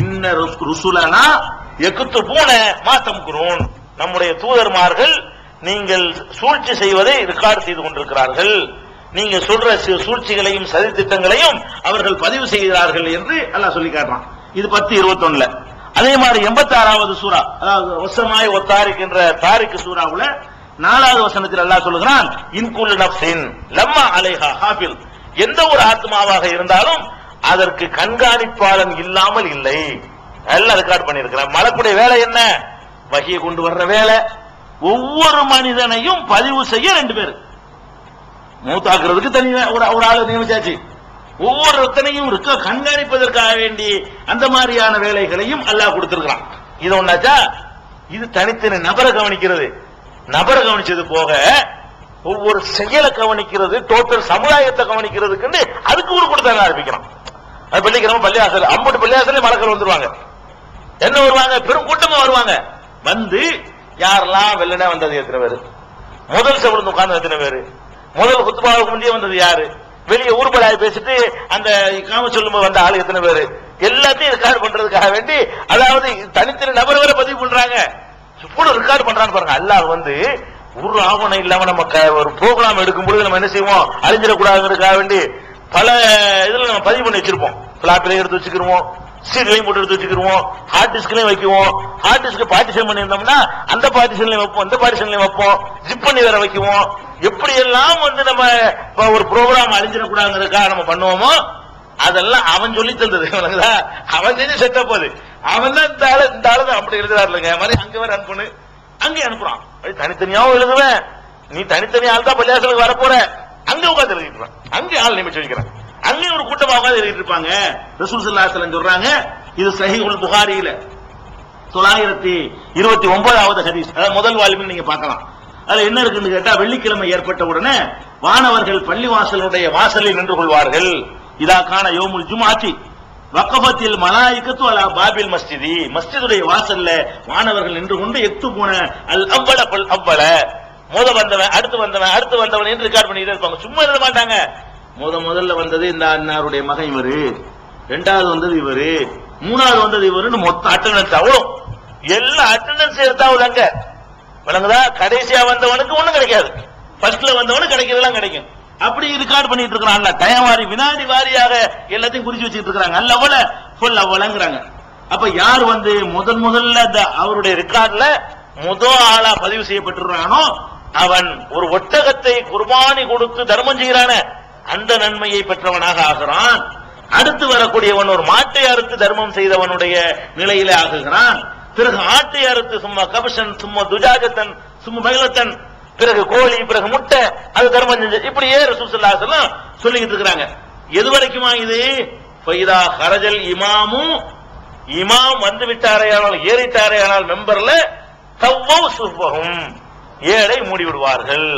இன்ன ருசுலனா யக்துபூன மா தம்குரூன், நம்முடைய தூதர்மார்கள் நீங்கள் சூழ்ச்சி செய்வதை ரெக்கார்ட் செய்து கொண்டிருக்கிறார்கள், நீங்க சொல்ற சூழ்ச்சிகளையும் சதி திட்டங்களையும் அவர்கள் பதிவு செய்கிறார்கள் என்று அல்லாஹ் சொல்லி காட்டுறான். இது 10-21. அதே மாதிரி 86வது சூரா, அதாவது வசமாய் ஒத்தாரிக் என்ற தாரிக் சூராவுல 4வது வசனத்தில் அல்லாஹ் சொல்லுகிறான். இன்குல் நஃப்ஸின் லம்மா அலைஹா ஹாஃபில், எந்த ஒரு ஆத்மாவாக இருந்தாலும் அதற்கு கண்காணிப்பாளன் இல்லாமல் இல்லை. எல்லாம் ரெக்கார்ட் பண்ணியிருக்கிறான். மலக்குடைய வேலை என்ன? வஹியை கொண்டு வர்ற வேலை. ஒவ்வொரு மனிதனையும் பதிவு செய்ய 2 பேர், மூத்தாக்குறதுக்கு தனி ஒரு ஆளு நியமிச்சாச்சு, ஒவ்வொருத்தனையும் கண்காணிப்பதற்காக வேண்டி அந்த மாதிரியான வேலைகளையும் அல்லாஹ் கொடுத்திருக்கிறான். இது ஒன்னாச்சா, இது தனித்தனி நபரை கவனிக்கிறது. நபரை கவனிச்சது போக ஒவ்வொரு செயலை கவனிக்கிறது, டோட்டல் சமுதாயத்தை கவனிக்கிறதுக்கு அதுக்கு ஒரு கொடுத்தாங்க ஆரம்பிக்கிறான். அது பள்ளிக்கிழமை பள்ளியாசல், அம்பட்டு பள்ளியாசலே மலக்கள் வந்துருவாங்க. என்ன வருவாங்க? பெரும் கூட்டமா வருவாங்க. வந்து யாரெல்லாம் வெள்ளனே வந்தது எத்தனை பேரு, முதல் செவர்ந்து உட்கார்ந்து எத்தனை பேரு, முதல் குத்துபாவுக்கு முந்தைய வந்தது யாரு, வெளியே ஊர்பலாய் பேசிட்டு அந்த காம சொல்லும் வந்த ஆளு எத்தனை பேரு, எல்லாத்தையும் ரெக்கார்ட் பண்றதுக்காக வேண்டி, அதாவது தனித்தனி நபர் வரை பதிவு பண்றாங்க, ரெக்கார்ட் பண்றான்னு பாருங்க. அல்லாஹ் ஒரு ஆவணம் இல்லாம நம்ம ஒரு ப்ரோக்ராம் எடுக்கும் பொழுது நம்ம என்ன செய்வோம், அழிஞ்சிடக்கூடாதுக்காக வேண்டி பல இதுல நம்ம பதிவு பண்ணி வச்சிருப்போம். பிளாப்ல எடுத்து வச்சுக்கிருவோம், சீட்லையும் போட்டு எடுத்து வச்சுக்கிருவோம், ஹார்ட் டிஸ்க்லயும் வைக்குவோம். ஹார்ட் டிஸ்க் பார்ட்டிஷன் பண்ணியிருந்தோம்னா அந்த பார்ட்டிஷன்லயும் வைப்போம், இந்த பார்ட்டிஷன்லயும் வைப்போம், ஜிப் பண்ணி வேற வைக்குவோம். எப்படி எல்லாம் நம்ம ஒரு ப்ரோக்ராம் அழிஞ்சிடக்கூடாதுக்காக நம்ம பண்ணுவோமோ அதெல்லாம் அவன் சொல்லி தந்தது. அவன் செஞ்சு செட்டப் அது. அவன் தான் இந்த ஆளு அப்படி எழுதுறாரு இல்லைங்க, மாதிரி அங்க வர அனுப்புன்னு அங்கே அனுப்புறான். தனித்தனியாவும் எழுதுவேன், நீ தனித்தனியால் தான் பள்ளியாசலுக்கு வரப்போற, அங்க உட்காந்து எழுதிட்டு அங்கே ஆள் நியமிச்சு வைக்கிறேன், அங்கே ஒரு கூட்டமா உட்காந்து எழுதிட்டு இருப்பாங்க. ரசூல் ஸல்லல்லாஹு அலைஹி வஸல்லம் சொல்றாங்க, இது ஸஹீஹுல் புகாரியில 929வது ஹதீஸ், முதல் வால்யூம் நீங்க பார்க்கலாம். அதுல என்ன இருக்குன்னு கேட்டா, வெள்ளிக்கிழமை ஏற்பட்ட உடனே வானவர்கள் பள்ளிவாசலுடைய வாசலில் நின்று கொள்வார்கள். இதாக்கான யௌமுல் ஜும்ஆத்தி வக்கபத்தில் மலாயிகத்து அலா பாபில் மஸ்ஜிதி, மஸ்ஜிதுடைய வாசல்ல வானவர்கள் நின்று கொண்டு எக்துபூன அல் அவ்வல பல் அவ்வல, வந்தவன் அடுத்து வந்தவன் அடுத்து வந்தவன் என்று ரெக்கார்ட் பண்ணிட்டு இருப்பாங்க. சும்மா எழுத மாட்டாங்க. முதல்ல வந்தது இந்த அண்ணாருடைய மகன் இவரு, 2வது வந்தது இவரு, 3வது வந்தது இவருன்னு மொத்த அட்டெண்டன்ஸ் அவ்வளோ எல்லா அட்டெண்டன்ஸ் எடுத்தாவது அங்க விளங்குதா. கடைசியா வந்தவனுக்கு ஒண்ணும் கிடைக்காது, ஃபர்ஸ்ட்ல வந்தவனுக்கு கிடைக்கிறதெல்லாம் கிடைக்கும். அப்படி ரெக்கார்ட் பண்ணிட்டு இருக்கிறாங்க. டைம் வாரி வினாடி வாரியாக எல்லாத்தையும் குறிச்சு வச்சுட்டு இருக்காங்க. அல்லவல ஃபுல் அவ்வளங்கிறாங்க. அப்ப யார் முதல்ல அவருடைய ரெக்கார்ட்ல முதல் ஆளா பதிவு செய்யப்பட்டிருக்கானோ அவன் ஒரு ஒட்டகத்தை குர்பானி கொடுத்து தர்மம் செய்கிறான அந்த நன்மையை பெற்றவனாக ஆகிறான். அடுத்து வரக்கூடியவன் ஒரு மாட்டை அறுத்து தர்மம் செய்தவனுடைய நிலையில ஆகுகிறான். பிறகு ஆட்டை அறுத்து சும்மா கபஷன், சும்மா துஜாஜத்தன், சும்மா மகிழத்தன், பிறகு கோழி, பிறகு முட்டை, அது தர்மம் செஞ்சு இப்படியே ரசூல் ஸல்லல்லாஹு அலைஹி வஸல்லம் சொல்லிட்டு இருக்காங்க. எது வரைக்குமா இது? ஃபைதா ஹரஜல் இமாமு, இமாம் வந்து விட்டாரையானால் ஏறிட்டாரையானால் மெம்பர்ல தவ்வவ் சுஃபஹும், ஏழை மூடி விடுவார்கள்.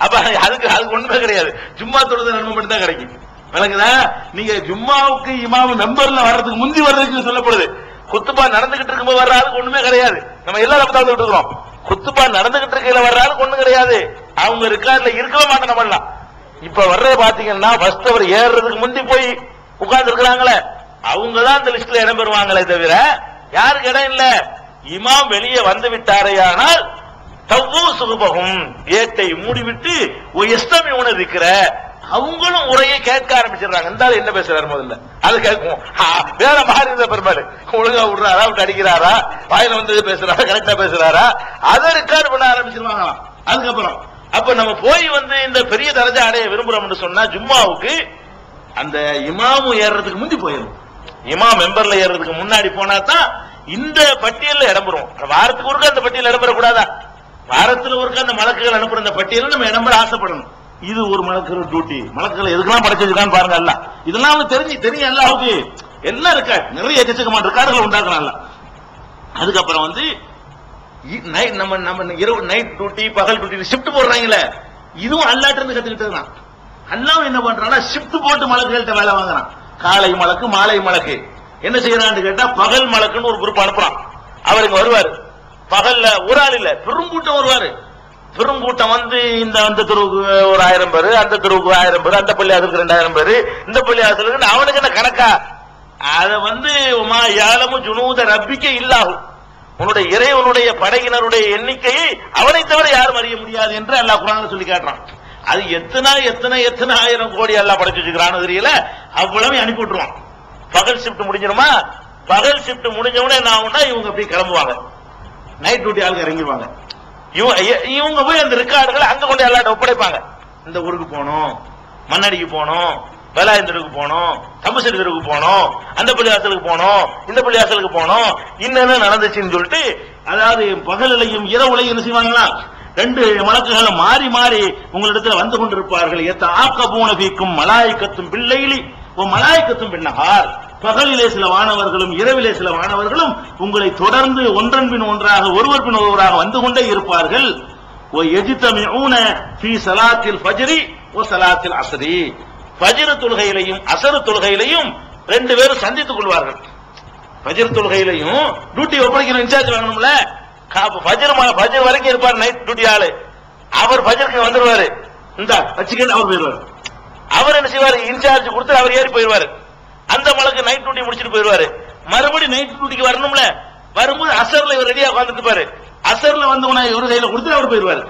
அப்ப அதுக்கு ஒண்ணுமே கிடையாது, ஜும்மா தொழுது நன்மை மட்டும் தான் கிடைக்கும். விளங்குதா? நீங்க ஜும்மாவுக்கு இமாம் மெம்பர்ல வர்றதுக்கு முந்தி வர்றதுக்கு சொல்லப்படுது. குத்துபா நடந்துகிட்டு இருக்கும்போது வர்ற ஆளுக்கு ஒண்ணுமே கிடையாது. நம்ம எல்லாரும் பார்த்துட்டு இருக்கிறோம். குத்துபா நடந்துகிட்டு இருக்கையில வர்ற ஆளுக்கு ஒண்ணும் கிடையாது. அவங்க ரெக்கார்ட்ல இருக்கவே மாட்டோம் நம்ம எல்லாம். இப்ப வர்றத பாத்தீங்கன்னா ஃபர்ஸ்ட் அவர் ஏறுறதுக்கு முந்தி போய் உட்கார்ந்து இருக்கிறாங்களே அவங்கதான் இந்த லிஸ்ட்ல இடம் பெறுவாங்களே தவிர யாருக்கு இடம் இல்ல. இமாம் வெளியே வந்து விட்டாரையானால் தவ்வு சுகுபகும் ஏட்டை மூடிவிட்டு எஸ்தமியோன இருக்கிற அவங்களும் உரையை கேட்க ஆரம்பிச்சிடுறாங்க. இந்த என்ன பேசுறாரு முதல்ல அது கேட்கும். வேற மாறி இருந்த பெருமாள் ஒழுங்கா விடுறாரா விட்டு அடிக்கிறாரா வாயில வந்து பேசுறாரா கரெக்டா பேசுறாரா அதை ரெக்கார்ட் பண்ண ஆரம்பிச்சிருவாங்களாம். அதுக்கப்புறம் அப்ப நம்ம போய் வந்து இந்த பெரிய தரஜா அடைய விரும்புறோம்னு சொன்னா ஜும்மாவுக்கு அந்த இமாமு ஏறுறதுக்கு முந்தி போயிடும். இமாம் மெம்பர்ல ஏறுறதுக்கு முன்னாடி போனா தான் இந்த பட்டியல்ல இடம்பெறும். வாரத்துக்கு ஒருக்க அந்த பட்டியல் இடம்பெறக்கூடாதா? வாரத்தில் ஒருக்க அந்த மலக்குகள் அனுப்புற அந்த பட்டியல நம்ம இடம்பெற ஆசைப்படணும். இது ஒரு மலக்குகள் டியூட்டி. மலக்குகள் எதுக்கெல்லாம் படைச்சிருக்கான்னு பாருங்க. எல்லாம் இதெல்லாம் தெரியும் அல்லாஹ்வுக்கு எல்லாம் இருக்கா. நிறைய எக்கச்சக்கமான ரெக்கார்டுகள் உண்டாக்குறாங்க. அதுக்கப்புறம் வந்து நம்ம இரவு நைட் டியூட்டி பகல் டியூட்டி ஷிப்ட் போடுறாங்களே இதுவும் அல்லாஹ்ட்ட இருந்து கத்துக்கிட்டது தான். அல்லாஹ் என்ன பண்றான்னா ஷிப்ட் போட்டு மலக்குகள்கிட்ட வேலை வாங்குறான். காலை மலக்கு மாலை மலக்கு என்ன செய்யறான்னு கேட்டா பகல் மலக்குன்னு ஒரு குரூப் அனுப்புறான். அவர் இங்க வருவாரு. பகல்ல ஒரு ஆள் இல்ல பெருங்கூட்டம் வருவாரு. பெருங்கூட்டம் வந்து இந்த தெருவுக்கு ஒரு 1000 பேரு அந்த தெருவுக்கு 1000 பேரு அந்த பள்ளியாசலுக்கு 2000 பேரு இந்த பள்ளியாசலுக்கு அவனுக்கு என்ன கணக்கா? அத வந்து யாழமும் ஜுனூத ரப்பிக்க இல்லாகும். உன்னுடைய இறைவனுடைய படையினருடைய எண்ணிக்கையை அவனை தவிர யாரும் அறிய முடியாது என்று அல்லாஹ் குர்ஆன்ல சொல்லி காட்டுறான். அது எத்தனை ஆயிரம் கோடி அல்லாஹ் படைச்சு வச்சுக்கிறான்னு தெரியல. அவ்வளவு அனுப்பி விட்டுருவான். பகல் ஷிப்ட் முடிஞ்சிருமா? பகல் ஷிப்ட் முடிஞ்ச உடனே என்ன ஆகும்னா இவங்க அப்படி கிளம்புவாங்க. நைட் டியூட்டி ஆளுங்க இறங்கிடுவாங்க. இவங்க போய் அந்த ரெக்கார்டுகளை அங்க கொண்டு எல்லாட்ட ஒப்படைப்பாங்க. இந்த ஊருக்கு போனோம், மண்ணடிக்கு போனோம், வேலாயுதருக்கு போனோம், தம்பசெடி தெருவுக்கு போனோம், அந்த பள்ளியாசலுக்கு போனோம், இந்த பள்ளியாசலுக்கு போனோம், இன்னும் நடந்துச்சுன்னு சொல்லிட்டு அதாவது பகலையும் இரவுலையும் என்ன செய்வாங்களா 2 மலக்குகள் மாறி மாறி உங்களிடத்தில் வந்து கொண்டிருப்பார்கள். ஆக்கபூனபிக்கும் மலாய்க்கத்தும் பிள்ளைலி மலாய்க்கத்தும் பின்னகார் பகலிலே சில வானவர்களும் இரவிலே சில வானவர்களும் உங்களை தொடர்ந்து ஒன்றன் பின் ஒன்றாக ஒருவர் பின் ஒருவராக வந்து கொண்டே இருப்பார்கள். ஃபஜ்ர் தொழுகையிலையும் அஸர் தொழுகையிலையும் 2 பேரும் சந்தித்துக் கொள்வார்கள். ஃபஜ்ர் தொழுகையிலையும் டியூட்டி ஒப்படைக்கிற இன்சார்ஜ் வாங்கணும்ல. ஃபஜ்ர் வரைக்கும் இருப்பார் நைட் டியூட்டி ஆளு. அவர் ஃபஜ்ருக்கு வந்துருவாரு. இந்த வச்சுக்கிட்டு அவர் போயிருவாரு. அவர் என்ன செய்வாரு? இன்சார்ஜ் கொடுத்து அவர் ஏறி போயிருவாரு. அந்த மலக்கு நைட் டியூட்டி முடிச்சுட்டு போயிருவாரு. மறுபடியும் நைட் டியூட்டிக்கு வரணும்ல. வரும்போது அசர்ல இவர் ரெடியா உட்கார்ந்துட்டு இருப்பாரு. அசர்ல வந்து இவரு கையில கொடுத்து அவர் போயிருவாரு.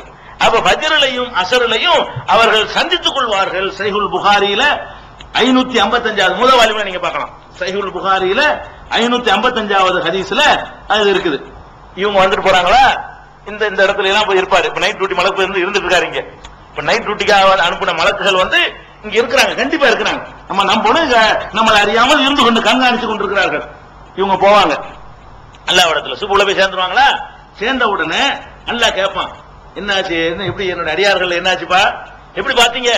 அப்ப ஃபஜ்ரிலையும் அசர்லையும் அவர்கள் சந்தித்துக் கொள்வார்கள். சஹீஹுல் புகாரியில 555வது முதல் வால்யூம்ல நீங்க பார்க்கலாம். சஹீஹுல் புகாரியில 555வது ஹதீஸ்ல அது இருக்குது. இவங்க வந்துட்டு போறாங்களா இந்த இடத்துல எல்லாம் போய் இருப்பாரு. இப்ப நைட் டியூட்டி மலக்கு இருந்துட்டு இருக்காரு. இங்க இப்ப நைட் டியூட்டிக்காக அனுப்பின மலக்குகள் வந்து இங்க இருக்கிறாங்க. கண்டிப்பா இருக்கிறாங்க. நம்மளை அறியாமல் இருந்து கொண்டு கண்காணிச்சு கொண்டிருக்கிறார்கள். இவங்க போவாங்க அல்லாஹ்விடத்துல சுபுல போய் சேர்ந்துருவாங்களா. சேர்ந்த உடனே அல்லாஹ் கேட்பான் என்னாச்சு, என்ன எப்படி என்னோட அடியார்கள் என்னாச்சுப்பா எப்படி பாத்தீங்க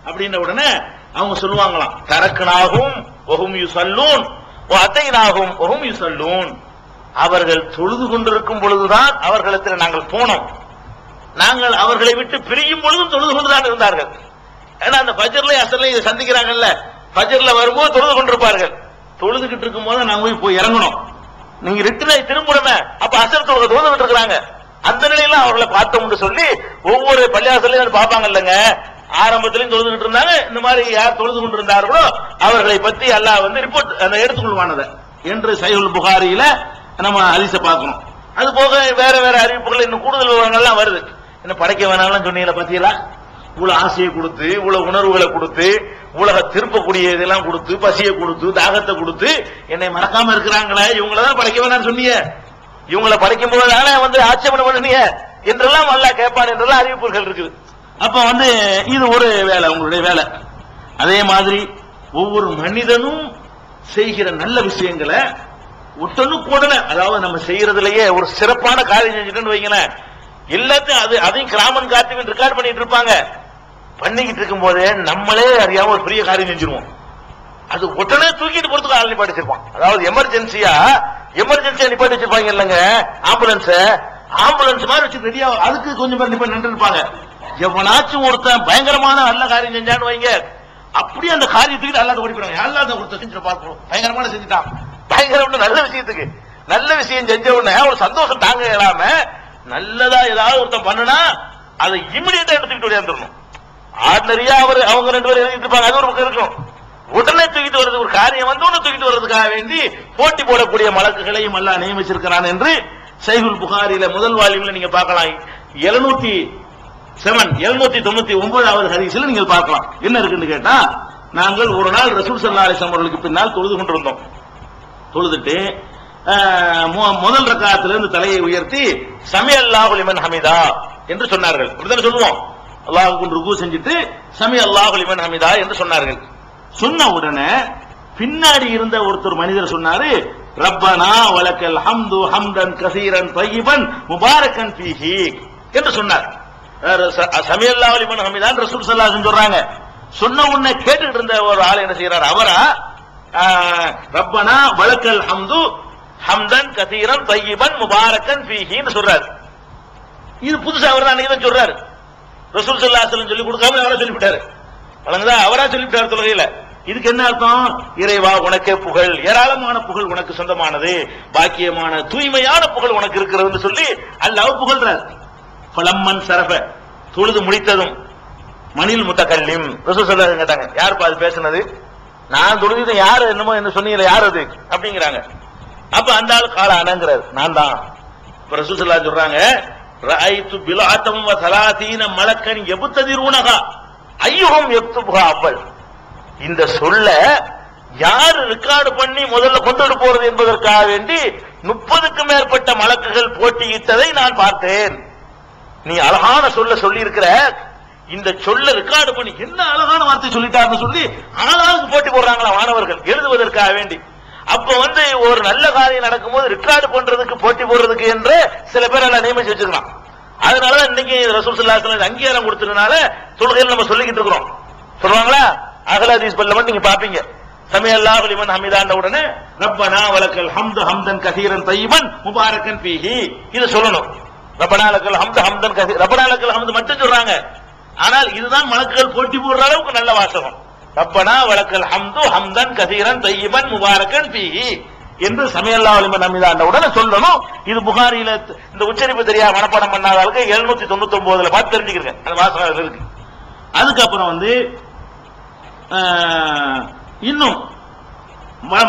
அப்படின்ற உடனே அவங்க சொல்லுவாங்களாம் தரக்கனாகும் ஒஹும் யுஸல்லூன் வஅதைனாகும் ஒஹும் யுஸல்லூன். அவர்கள் தொழுது கொண்டிருக்கும் பொழுதுதான் அவர்களிடத்தில் நாங்கள் போனோம். நாங்கள் அவர்களை விட்டு பிரியும் பொழுதும் தொழுது கொண்டுதான் இருந்தார்கள். ஏன்னா அந்த ஃபஜ்ர்ல அஸர்ல இதை சந்திக்கிறாங்கல்ல. ஃபஜ்ர்ல வரும்போது தொழுது கொண்டிருப்பார்கள். தொழுதுகிட்டு இருக்கும் போது நாங்க போய் இறங்கணும். நீங்க ரிட்டர்ன் திரும்பணுமே. அப்ப அஸர் தொழுகை தொழுதுகிட்டு இருக்கிறாங்க. அந்த நிலையில அவர்களை பார்த்தோம்னு சொல்லி ஒவ்வொரு பள்ளியாசலையும் பார்ப்பாங்க இல்லங்க. ஆரம்பத்திலையும் தொழுதுகிட்டு இருந்தாங்க. இந்த மாதிரி யார் தொழுது கொண்டிருந்தார்களோ அவர்களை பத்தி அல்லாஹ் வந்து ரிப்போர்ட் எடுத்துக்கொள்வானத என்று சஹீஹுல் புகாரியில நம்ம ஹதீஸை பார்க்கணும். அது போக வேற வேற அறிவிப்புகள் இன்னும் கூடுதல் விவரங்கள்லாம் வருது. என்ன படைக்க வேணாலும் சொன்னீங்களா பாத்தீங்களா? இவ்வளவு ஆசையை கொடுத்து இவ்வளவு உணர்வுகளை கொடுத்து உலக திருப்பக்கூடிய இதெல்லாம் கொடுத்து பசியை கொடுத்து தாகத்தை கொடுத்து என்னை மறக்காம இருக்கிறாங்களே இவங்களதான் படைக்க வேணாம்னு சொன்னீங்க. இவங்களை படைக்கும் போதுதானே வந்து ஆட்சேபனை பண்ணீங்க என்றெல்லாம் அல்லாஹ் கேட்பான் என்றெல்லாம் அறிவிப்புகள் இருக்குது. அப்ப வந்து இது ஒரு வேலை, உங்களுடைய வேலை. அதே மாதிரி ஒவ்வொரு மனிதனும் செய்கிற நல்ல விஷயங்களை உடனுக்குடனே அதாவது நம்ம செய்யறதுலயே ஒரு சிறப்பான காரியம் செஞ்சுட்டோன்னு வைங்களேன், எல்லாத்தையும் அதையும் கிராமன் காத்துக்கு ரெக்கார்ட் பண்ணிட்டு இருப்பாங்க. பண்ணிக்கிட்டு இருக்கும் போதே நம்மளே அறியாம ஒரு பெரிய காரியம் செஞ்சிருவோம். அது உடனே தூக்கிட்டு போறதுக்கு ஆள் நிப்பாட்டி வச்சிருப்பான். அதாவது எமர்ஜென்சியா நிப்பாட்டி வச்சிருப்பாங்க இல்லங்க. ஆம்புலன்ஸ் மாதிரி வச்சு ரெடியா அதுக்கு கொஞ்சம் பேர் நிப்பாட்டி நின்று இருப்பாங்க. எவனாச்சும் ஒருத்தன் பயங்கரமான நல்ல காரியம் செஞ்சான்னு வைங்க, அப்படியே அந்த காரியத்துக்கு அல்லாத ஓடி போறாங்க. அல்லாத ஒருத்தர் செஞ்சு பார்க்கணும் பயங்கரமான செஞ்சுட்டான் பயங்கரம் நல்ல விஷயத்துக்கு நல்ல விஷயம் செஞ்ச உடனே ஒரு சந்தோஷம் தாங்க இயலாம நல்லதா ஏதாவது ஒருத்தன் பண்ணுனா அதை இமிடியேட்டா எடுத்துக்கிட்டு வந்துடணும். ஆர்டினரியா அவங்க 2 பேரும் எழுதிட்டு இருப்பாங்க, அது ஒரு பக்கம் இருக்கும். உடனே தூக்கிட்டு வருது ஒரு காரியம் வந்து ஒண்ணு தூக்கிட்டு வர்றதுக்காக வேண்டி போட்டி போடக்கூடிய மலக்குகளையும் அல்லாஹ் நியமிச்சிருக்கிறான் என்று சஹீஹுல் புகாரில முதல் வால்யூம்ல நீங்க பார்க்கலாம். 799வது ஹதீஸ்ல நீங்கள் பார்க்கலாம். என்ன இருக்குன்னு கேட்டா, நாங்கள் ஒரு நாள் ரசூல் ஸல்லல்லாஹு அலைஹி வஸல்லம் அவர்களுக்கு பின்னால் தொழுது கொண்டிருந்தோம். தொழுதுட்டு முதல் ரக்காத்துல இருந்து தலையை உயர்த்தி சமி அல்லாஹு லிமன் ஹமிதா என்று சொன்னார்கள். இப்படிதான் சொல்லுவோம், அல்லாஹ்வுக்கு ருக்கு செஞ்சுட்டு சமி அல்லாஹு லிமன் ஹமிதா என்று சொன்னார்கள். சொன்ன உடனே பின்னாடி இருந்த ஒருத்தர் மனிதர் சொன்னாரு, ரப்பனா வலக்கல் ஹம்து ஹம்தன் கஸீரன் தய்யிபன் முபாரக்கன் ஃபீஹி என்று சொன்னார். சமி அல்லாஹு லிமன் ஹமிதா ரசூல் ஸல்லல்லாஹு அலைஹி வஸல்லம் சொல்றாங்க. சொன்ன உடனே கேட்டுட்டு இருந்த ஒரு ஆள் என்ன செய்யறார், அவரா ரப்பனா வலக்கல் ஹம்து ஹம்தன் கஸீரன் தய்யிபன் முபாரக்கன் ஃபீஹின்னு சொல்றாரு. இது புதுசா அவர் தான் அன்னைக்கு சொல்றாரு. ரசூல் ஸல்லல்லாஹு அலைஹி வஸல்லம் சொல்லி கொடுக்காம அவரா சொல்லிவிட்டாரு. வழங்குதா, அவரா சொல்லிவிட்டார் தொழுகையில. இதுக்கு என்ன அர்த்தம், இறைவா உனக்கே புகழ், ஏராளமான புகழ் உனக்கு சொந்தமானது, பாக்கியமான தூய்மையான புகழ் உனக்கு இருக்கிறது சொல்லி அல்லாஹ் புகழ்றார். ஃபலம்மன் சரஃப, தொழுது முடித்ததும் மணில் முத்தகல்லிம், ரசூல் ஸல்லல்லாஹு அலைஹி வஸல்லம் கேட்டாங்க, யார் அது பேசுனது, நான் தொழுது யாரு என்னமோ என்ன சொன்னீங்களே யார் அது அப்படிங்கிறாங்க. அப்ப அந்த ஆள் கால அனங்கிறார், நான் தான். ரசூல் ஸல்லல்லாஹு அலைஹி வஸல்லம் சொல்றாங்க, ரஅய்து பில்அதம் வ 30 மலக்கன் யப்ததிரூனஹா ஐயுஹும் யக்துபுஹா அவ்வல். இந்த சொல்ல யார் ரெக்கார்டு பண்ணி முதல்ல கொண்டு போறது என்பதற்காக வேண்டி 30க்கும் மேற்பட்ட மலக்குகள் போட்டியிட்டதை நான் பார்த்தேன். நீ அழகான சொல்ல சொல்லி இருக்கிற, இந்த சொல்ல ரெக்கார்டு பண்ணி என்ன அழகான வார்த்தை சொல்லிட்டாருன்னு சொல்லி ஆளாளுக்கு போட்டி போடுறாங்களா மாணவர்கள் எழுதுவதற்காக வேண்டி. அப்ப ஒரு நல்ல காரியம் நடக்கும்போது ரெக்கார்டு பண்றதுக்கு போட்டி போடுறதுக்கு என்று சில பேர் எல்லாம் நியமிச்சு வச்சிருக்கான். அதனாலதான் இன்னைக்கு ரசூல் ஸல்லல்லாஹு அலைஹி வஸல்லம் அங்கீகாரம் கொடுத்ததுனால தொழுகையில் நம்ம சொல்லிக்கிட்டு இருக்கிறோம். சொல்றாங்களா, அஹ்ல ஹதீஸ் பல்ல மட்டும் நீங்க பாப்பீங்க, சமி அல்லாஹு லிமன் ஹமிதான்ற உடனே ரப்பனா வலக்கல் ஹம்து ஹம்தன் கஸீரன் தய்யிபன் முபாரக்கன் ஃபீஹி இது சொல்லணும். ரப்பனா லக்கல் ஹம்து ஹம்தன் கஸீரன், ரப்பனா லக்கல் ஹம்து மட்டும் சொல்றாங்க. ஆனால் இதுதான் மலக்குகள் போட்டி போடுற அளவுக்கு நல்ல வாசகம். ரப்பனா வலக்கல் ஹம்து ஹம்தன் கஸீரன் தய்யிபன் முபாரக்கன் ஃபீஹி என்று சமி அல்லாஹு லிமன் ஹமிதான்ற உடனே சொல்லணும். இது புகாரில இந்த உச்சரிப்பு தெரியாம மனப்பாடம் பண்ணாதவங்க 799ல பார்த்து தெரிஞ்சுக்கிறீங்க, அந்த வாசகம் அதுல இருக்கு. அதுக்கப்புறம் இன்னும்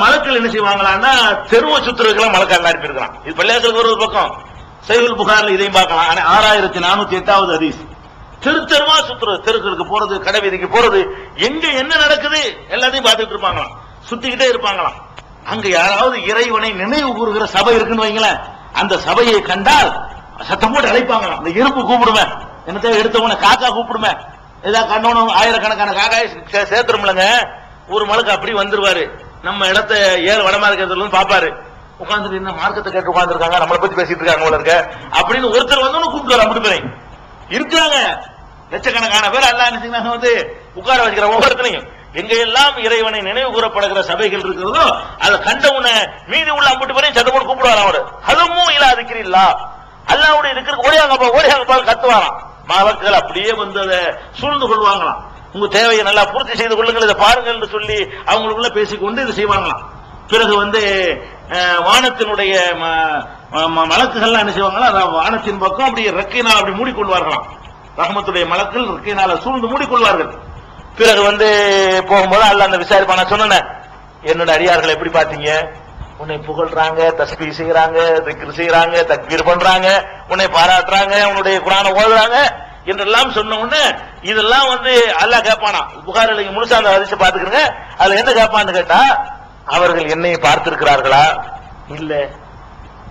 மலக்கள் என்ன செய்வாங்களான்னா தெருவை சுத்துறதுக்கெல்லாம் மலக்கால் அனுப்பி இருக்கலாம். இது பள்ளியாசலுக்கு ஒரு பக்கம், சஹீஹுல் புகாரில் இதையும் பார்க்கலாம். 6408வது ஹதீஸ். தெரு தெருவா சுத்துறது, தெருக்களுக்கு போறது, கடை வீதிக்கு போறது, எங்க என்ன நடக்குது எல்லாத்தையும் பார்த்துட்டு இருப்பாங்களாம், சுத்திக்கிட்டே இருப்பாங்களாம். அங்க யாராவது இறைவனை நினைவு கூறுகிற சபை இருக்குன்னு வைங்களேன், அந்த சபையை கண்டால் சத்தம் போட்டு அழைப்பாங்களாம். இந்த எறும்பு கூப்பிடுவேன், என்னத்தை எடுத்தவன காக்கா கூப்பிடுவேன், ஏதாவது கண்டவனும் ஆயிரக்கணக்கான காக்காய் சேர்த்துருமில்லங்க. ஒரு மலக்கு அப்படி வந்துருவாரு, நம்ம இடத்த ஏழு வடமா இருக்கிறதுல பாப்பாரு, உட்காந்துட்டு என்ன மார்க்கத்தை கேட்டு உட்காந்துருக்காங்க, நம்மளை பத்தி பேசிட்டு இருக்காங்க போல இருக்க அப்படின்னு ஒருத்தர் வந்து கூப்பிட்டு அப்படி பேரை இருக்கிறாங்க. லட்சக்கணக்கான பேர் அல்லாஹ் என்ன செய்யறாங்க உட்கார வச்சுக்கிற ஒவ்வொருத்தரையும். எங்க எல்லாம் இறைவனை நினைவு கூறப்படுகிற சபைகள் இருக்கிறதோ அதை கண்டவுன மீதி உள்ள அம்பட்டு பேரையும் சத்தம் போட்டு கூப்பிடுவாராம். அவரு அதுவும் இல்ல அதுக்கிறீங்களா அல்லாவுடைய இருக்கிற ஓடியாங்கப்பா கத்துவாராம். மலக்குகள் அப்படியே வந்து அதை சூழ்ந்து கொள்வாங்களாம். உங்க தேவையை நல்லா பூர்த்தி செய்து கொள்ளுங்கள், இதை பாருங்கள் சொல்லி அவங்களுக்குள்ள பேசிக்கொண்டு இது செய்வாங்களாம். பிறகு வானத்தினுடைய மலக்குகள் என்ன செய்வாங்களா, வானத்தின் பக்கம் அப்படி ரெக்கையினால் அப்படி மூடிக்கொள்வார்களாம். ரஹ்மத்துடைய மலக்குகள் ரெக்கையினால சூழ்ந்து மூடிக்கொள்வார்கள். பிறகு போகும்போது அல்லாஹ் அந்த விசாரிப்பா, நான் சொன்னேன் என்னோட அடியார்கள் எப்படி பாத்தீங்க, உன்னை புகழ்றாங்க, தஸ்பீஹ் செய்யறாங்க, திக்ர் செய்யறாங்க, தக்பீர் பண்றாங்க, உன்னை பாராட்டுறாங்க, உன்னுடைய குர்ஆனை ஓதுறாங்க என்றெல்லாம் சொன்ன உடனே இதெல்லாம் அல்லாஹ் கேட்பானா. புகாரில முழுசா அந்த ஹதீஸை பாத்துக்கிறங்க. அதுல என்ன கேட்பான்னு கேட்டா, அவர்கள் என்னை பார்த்திருக்கிறார்களா, இல்ல.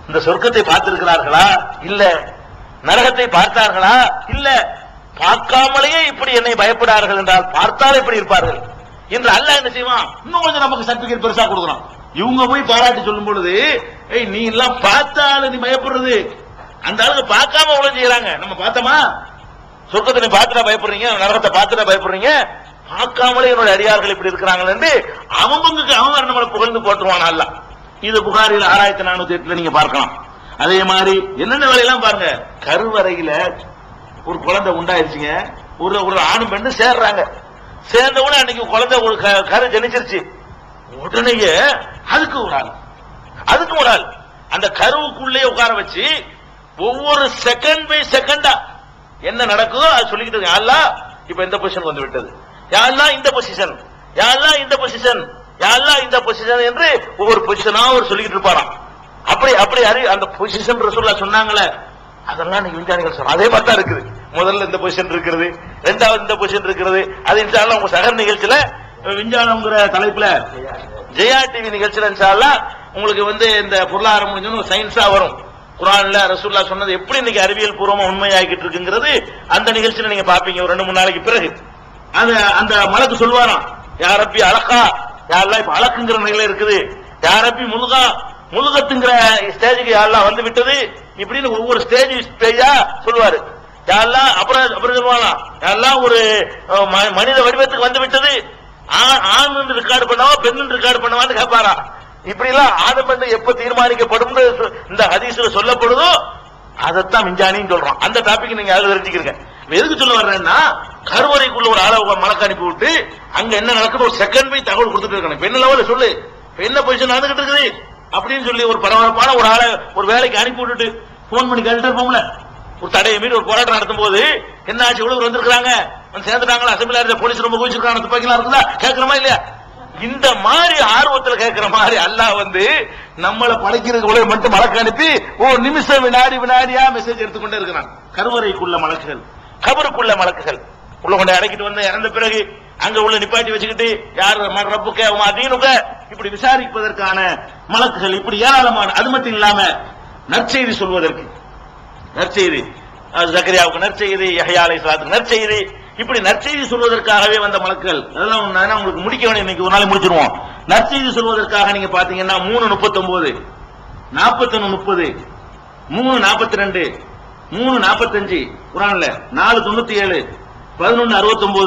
இந்த சொர்க்கத்தை பார்த்திருக்கிறார்களா, இல்ல. நரகத்தை பார்த்தார்களா, இல்ல. பார்க்காமலேயே இப்படி என்னை பயப்படார்கள் என்றால் பார்த்தால் எப்படி இருப்பார்கள் என்று அல்லாஹ் என்ன செய்வான், இன்னும் கொஞ்சம் நமக்கு சர்டிபிகேட் பெருசா கொடுக்குறான். இவங்க போய் பாராட்டி சொல்லும் பொழுது, நீ எல்லாம் பார்த்தாலும் நீ பயப்படுறது, அந்த ஆளுங்க பார்க்காம உள்ள செய்யறாங்க. நம்ம பார்த்தோமா, சொர்க்கத்தை நீ பார்த்துட்டா பயப்படுறீங்க, நரகத்தை பார்த்துட்டா பயப்படுறீங்க, பார்க்காமலே என்னோட அடியார்கள் இப்படி இருக்கிறாங்க என்று அவங்க நம்மளை புகழ்ந்து போட்டுருவான் அல்லாஹ். இது புகாரில் 6408 நீங்க பார்க்கலாம். அதே மாதிரி என்னென்ன வேலையெல்லாம் பாருங்க. கருவறையில ஒரு குழந்தை உண்டாயிருச்சுங்க, ஒரு ஆணும் பெண்ணு சேர்றாங்க. சேர்ந்த உடனே அன்னைக்கு குழந்தை ஒரு கரு ஜனிச்சிருச்சு. உடனேயே அதுக்கு ஒரு ஆள் அந்த கருவுக்குள்ளே உட்கார வச்சு ஒவ்வொரு செகண்ட் பை செகண்டா என்ன நடக்குதோ அது சொல்லிக்கிட்டு இருக்கு. அல்லாஹ் இப்ப இந்த பொசிஷன் வந்து விட்டது, யா அல்லாஹ் இந்த பொசிஷன், யா அல்லாஹ் இந்த பொசிஷன், யா அல்லாஹ் இந்த பொசிஷன் என்று ஒவ்வொரு பொசிஷனா அவர் சொல்லிக்கிட்டு இருப்பாராம். அப்படி அப்படி அந்த பொசிஷன் ரசூலுல்லாஹ் சொன்னாங்களே, அதெல்லாம் நீங்க விஞ்ஞானிகள் சொல்றாங்க. அதே மாதிரி தான் இருக்குது. முதல்ல இந்த பொசிஷன் இருக்கிறது, இரண்டாவது இந்த பொசிஷன் இருக்கிறது. அது இன்ஷா அல்லாஹ் உங்க சகர் நிகழ்ச்சியில விஞ்ஞானம்ங்கிற தலைப்புல ஜெயா டிவி நிகழ்ச்சியில இன்ஷா அல்லாஹ் உங்களுக்கு இந்த பொருளாதாரம் முடிஞ்சு சயின்ஸா வரும். குர்ஆன்ல ரசூலுல்லாஹ் சொன்னது எப்படி இன்னைக்கு அறிவியல் பூர்வமா உண்மையாகிட்டு இருக்குங்கிறது அந்த நிகழ்ச்சியில நீங்க பாப்பீங்க. ஒரு 2-3 நாளைக்கு பிறகு அந்த மலக்கு சொல்வாராம், யா ரப்பி அலகா, யா அல்லாஹ் இப்ப அலக்குங்கிற நிலையில இருக்குது, யா ரப்பி முல்கா, முல்கத்துங்கிற ஸ்டேஜுக்கு யா அல்லாஹ் வந்து விட்டது, இப்படின்னு ஒவ்வொரு ஸ்டேஜா சொல்லுவாரு. யா அல்லாஹ் அப்புறம் சொல்லுவாங்க, யா அல்லாஹ் ஒரு மனித வடிவத்துக்கு வந்து விட்டது, ஆண் ரெக்கார்டு பண்ணவா பெண் ரெக்கார்டு பண்ணவான்னு கேட்பாரா. இப்படி எல்லாம் ஆதம் என்று எப்ப தீர்மானிக்கப்படும் இந்த ஹதீஸ்ல சொல்லப்படுதோ அதைத்தான் விஞ்ஞானின்னு சொல்றோம். அந்த டாபிக் நீங்க யாரும் தெரிஞ்சுக்கிறீங்க. எதுக்கு சொல்ல வர்றேன்னா, கருவறைக்குள்ள ஒரு ஆளை மலக்கு அனுப்பி விட்டு அங்க என்ன நடக்குது ஒரு செகண்ட் போய் தகவல் கொடுத்துட்டு இருக்காங்க. பெண் லெவல்ல சொல்லு, என்ன பொசிஷன் நடந்துகிட்டு இருக்குது அப்படின்னு சொல்லி ஒரு பரபரப்பான ஒரு ஆளை ஒரு வேலைக்கு அனுப்பி விட்டுட்டு போன் பண்ணி கேட்டுட்டு இருப்போம்ல, ஒரு தடையை மீறி ஒரு போராட்டம் நடத்தும் போது என்ன ஆச்சு, இவ்வளவு வந்திருக்காங்க, சேர்ந்துட்டாங்களா, அசம்பிளி போலீஸ் ரொம்ப குவிச்சிருக்காங்க, துப்பாக்கிலாம் இருக்குதா, கேட்கிறோமா இல்லையா? இந்த மாதிரி ஆர்வத்தில் கேட்கிற மாதிரி அல்லாஹ் நம்மளை படைக்கிறதுக்கு மட்டும் மலக்கு அனுப்பி ஒரு நிமிஷம் வினாடியா மெசேஜ் எடுத்துக்கொண்டே இருக்கிறான். கருவறைக்குள்ள மலக்குகள், கபருக்குள்ள மலக்குகள் உள்ள கொண்டு அடக்கிட்டு இறந்த பிறகு அங்க உள்ள நிப்பாட்டி வச்சுக்கிட்டு யார் ரப்புக்க அதீனுக்க இப்படி விசாரிப்பதற்கான மலக்குகள் இப்படி ஏராளமான. அது மட்டும் இல்லாம நற்செய்தி சொல்வதற்கு, நற்செய்தி ஜக்கரியாவுக்கு நற்செய்தி, யஹ்யா அலைஹிஸ்ஸலாத்துக்கு நற்செய்தி, இப்படி நற்செய்தி சொல்வதற்காகவே வந்த மலக்குகள். அதெல்லாம் உங்களுக்கு முடிக்க வேண்டிய இன்னைக்கு ஒரு நாள் முடிச்சிருவோம். நற்செய்தி சொல்வதற்காக நீங்க பாத்தீங்கன்னா 3:39, 41:30, 3:42, 3:45 குர்ஆன்ல, 4:97, 11:69,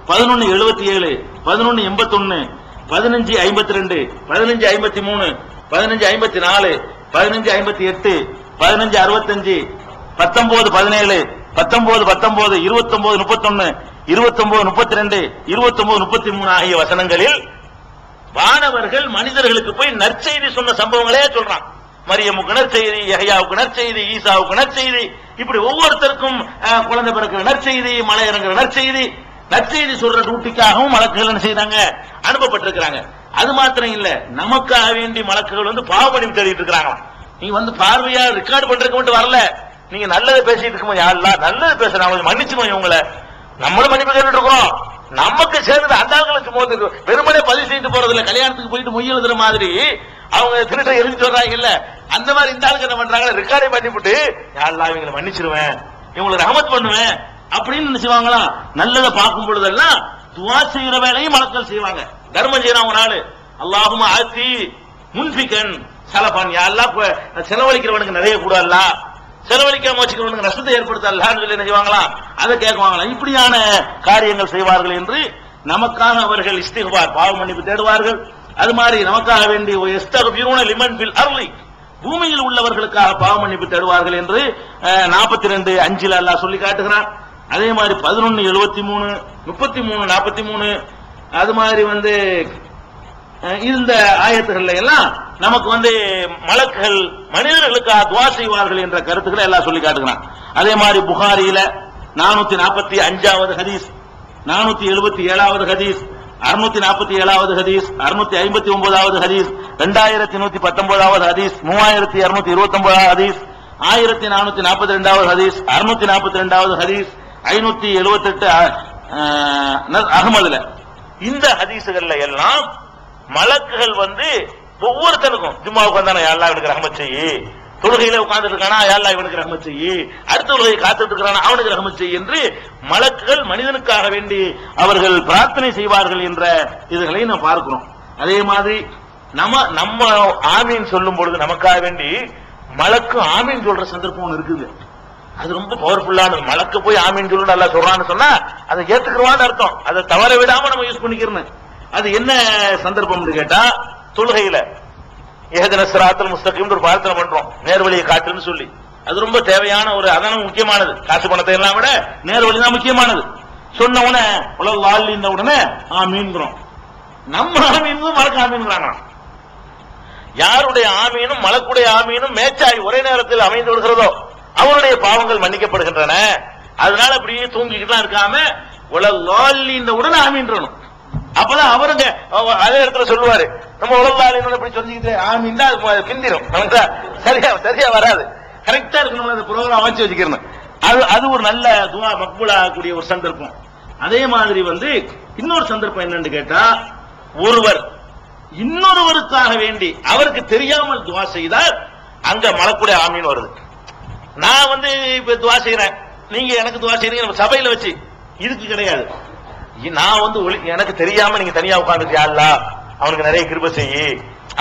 11:77, 11:81, 15:52, 15:53, 15:54, 15:58, 15:65, 19:17, 19:19, 29:31, 29:32, 29:33 ஆகிய வசனங்களில் வானவர்கள் மனிதர்களுக்கு போய் நற்செய்தி சொன்ன சம்பவங்களே சொல்றான். மரியமுக்கு நற்செய்தி, யஹ்யாவுக்கு நற்செய்தி, ஈசாவுக்கு நற்செய்தி, இப்படி ஒவ்வொருத்தருக்கும் குழந்தை பிறக்கிற நற்செய்தி, மலை இறங்குற நற்செய்தி, நற்செய்தி சொல்ற டியூட்டிக்காகவும் மலக்குகள் என்ன செய்தாங்க, அனுப்பப்பட்டிருக்கிறாங்க. அது மாத்திரம் இல்ல, நமக்காக வேண்டி மலக்குகள் பாவமணி தேடிட்டு இருக்கிறாங்க. நீங்க பார்வையா ரெக்கார்டு பண்றதுக்கு மட்டும் வரல, நீங்க நல்லதை பேசிட்டு இருக்குமோ, யாரெல்லாம் நல்லது பேசுறாங்க கொஞ்சம் மன்னிச்சுமோ, இவங்களை நம்மளும் மன்னிப்பு கேட்டுட்டு இருக்கோம். நமக்கு சேர்ந்து அந்த ஆளுங்களுக்கு வெறுமனே பதிவு செய்து போறது இல்ல, கல்யாணத்துக்கு போயிட்டு மொய் எழுதுற மாதிரி அவங்க திருட்ட எழுதிட்டு வர்றாங்க இல்ல, அந்த மாதிரி இந்த ஆளுக்கு என்ன பண்றாங்க, ரெக்கார்டை பண்ணிவிட்டு யாரெல்லாம் இவங்களை மன்னிச்சிருவேன், இவங்களுக்கு ரஹமத் பண்ணுவேன் அப்படின்னு நினைச்சுவாங்களாம். நல்லதை பார்க்கும் பொழுதெல்லாம் துவா செய்யற வேலையும் மலக்கள் செய்வாங்க. தர்மம் செய்யறான் ஒரு ஆளு, அல்லாஹும்ம ஆத்தி முன்ஃபிகன் சலபான், யாரெல்லாம் செலவழிக்கிறவனுக்கு நிறைய கூடாதுல்ல, செலவழிக்காம வச்சுக்கிறவனுக்கு நஷ்டத்தை ஏற்படுத்தலான்னு சொல்லி என்ன செய்வாங்களா, அதை கேட்குவாங்களா. இப்படியான காரியங்கள் செய்வார்கள் என்று நமக்காக அவர்கள் இஸ்திக்பார் பாவ மன்னிப்பு தேடுவார்கள். அது மாதிரி நமக்காக வேண்டி லிமன் பில் அர்லி, பூமியில் உள்ளவர்களுக்காக பாவ மன்னிப்பு தேடுவார்கள் என்று 42:5 அல்லாஹ் சொல்லி காட்டுகிறான். அதே மாதிரி 11:73, 33, 43 அது மாதிரி இந்த ஆயத்துகள் எல்லாம் நமக்கு மலக்குகள் மனிதர்களுக்காக துவா செய்வார்கள் என்ற கருத்துக்களை எல்லாம் சொல்லி காட்டுகிறான். அதே மாதிரி புகாரியில 445வது ஹதீஸ், 477வது ஹதீஸ், 647வது ஹதீஸ், 659வது ஹதீஸ், 2119வது ஹதீஸ், 3229வது ஹதீஸ், 1442வது ஹதீஸ், 642வது ஹதீஸ், 578 அகமதுல, இந்த ஹதீசுகள்ல எல்லாம் மலக்குகள் ஒவ்வொருத்தருக்கும் ஜும்மாவுக்கு வந்தானே யாரெல்லாம் இவனுக்கு ரஹ்மத் செய்யி, தொழுகையில உட்கார்ந்துட்டு இருக்கானா யாரெல்லாம் இவனுக்கு ரஹ்மத் செய்யி, அடுத்த தொழுகை காத்துட்டு இருக்கிறானா அவனுக்கு ரஹ்மத் செய்யி என்று மலக்குகள் மனிதனுக்காக வேண்டி அவர்கள் பிரார்த்தனை செய்வார்கள் என்ற இதுகளை நாம் பார்க்கிறோம். அதே மாதிரி நம்ம ஆமீன் சொல்லும் பொழுது நமக்காக வேண்டி மலக்கு ஆமீன் சொல்ற சந்தர்ப்பம் இருக்குது. அது ரொம்ப பவர்ஃபுல்லானது. மலக்கு போய் ஆமீன் சொல்லு நல்லா சொல்றான்னு சொன்னா அதை ஏத்துக்கிறவான்னு அர்த்தம். அதை தவற விடாம நம்ம யூஸ் பண்ணிக்கிறோம். அது என்ன சந்தர்ப்பம் கேட்டா, தொழுகையில இஹ்தின ஸிராத்தல் முஸ்தகீம் ஒரு பிரார்த்தனை பண்றோம், நேர்வழியை காட்டுன்னு சொல்லி. அது ரொம்ப தேவையான ஒரு, அதான முக்கியமானது. காசு பணத்தை எல்லாம் விட நேர்வழி தான் முக்கியமானது. சொன்ன உடனே உலக உடனே ஆமீன்கிறோம். நம்ம ஆமீன் மலக்கு ஆமீன்கிறாங்க. யாருடைய ஆமீனும் மலக்குடைய ஆமீனும் மேட்சாய் ஒரே நேரத்தில் அமைந்து விடுகிறதோ அவருடைய பாவங்கள் மன்னிக்கப்படுகின்றன. அதனால அப்படியே தூங்கிக்கிட்டுலாம் இருக்காம இந்த உடனே ஆமீன்றணும். அப்பதான் அவருங்க அதே இடத்துல சொல்லுவாரு, நம்ம உலகாலின்னு இப்படி சொல்லிக்கிட்டு ஆமீன் தான் பிந்திரும், சரியா வராது. கரெக்டா இருக்கணும், அந்த ப்ரோக்ராம் அமைச்சு வச்சுக்கணும். அது ஒரு நல்ல துவா மக்பூல் ஆகக்கூடிய ஒரு சந்தர்ப்பம். அதே மாதிரி இன்னொரு சந்தர்ப்பம் என்னன்னு கேட்டா, ஒருவர் இன்னொருவருக்காக வேண்டி அவருக்கு தெரியாமல் துவா செய்தால் அங்க மலக்குடைய ஆமீன் வருது. நான் இப்ப துவா செய்யறேன், நீங்க எனக்கு துவா செய்றீங்க சபையில வச்சு, இதுக்கு கிடையாது. நான் எனக்கு தெரியாம நீங்க தனியா உட்கார்ந்துட்டு அல்லாஹ் அவனுக்கு நிறைய கிருபை செய்யி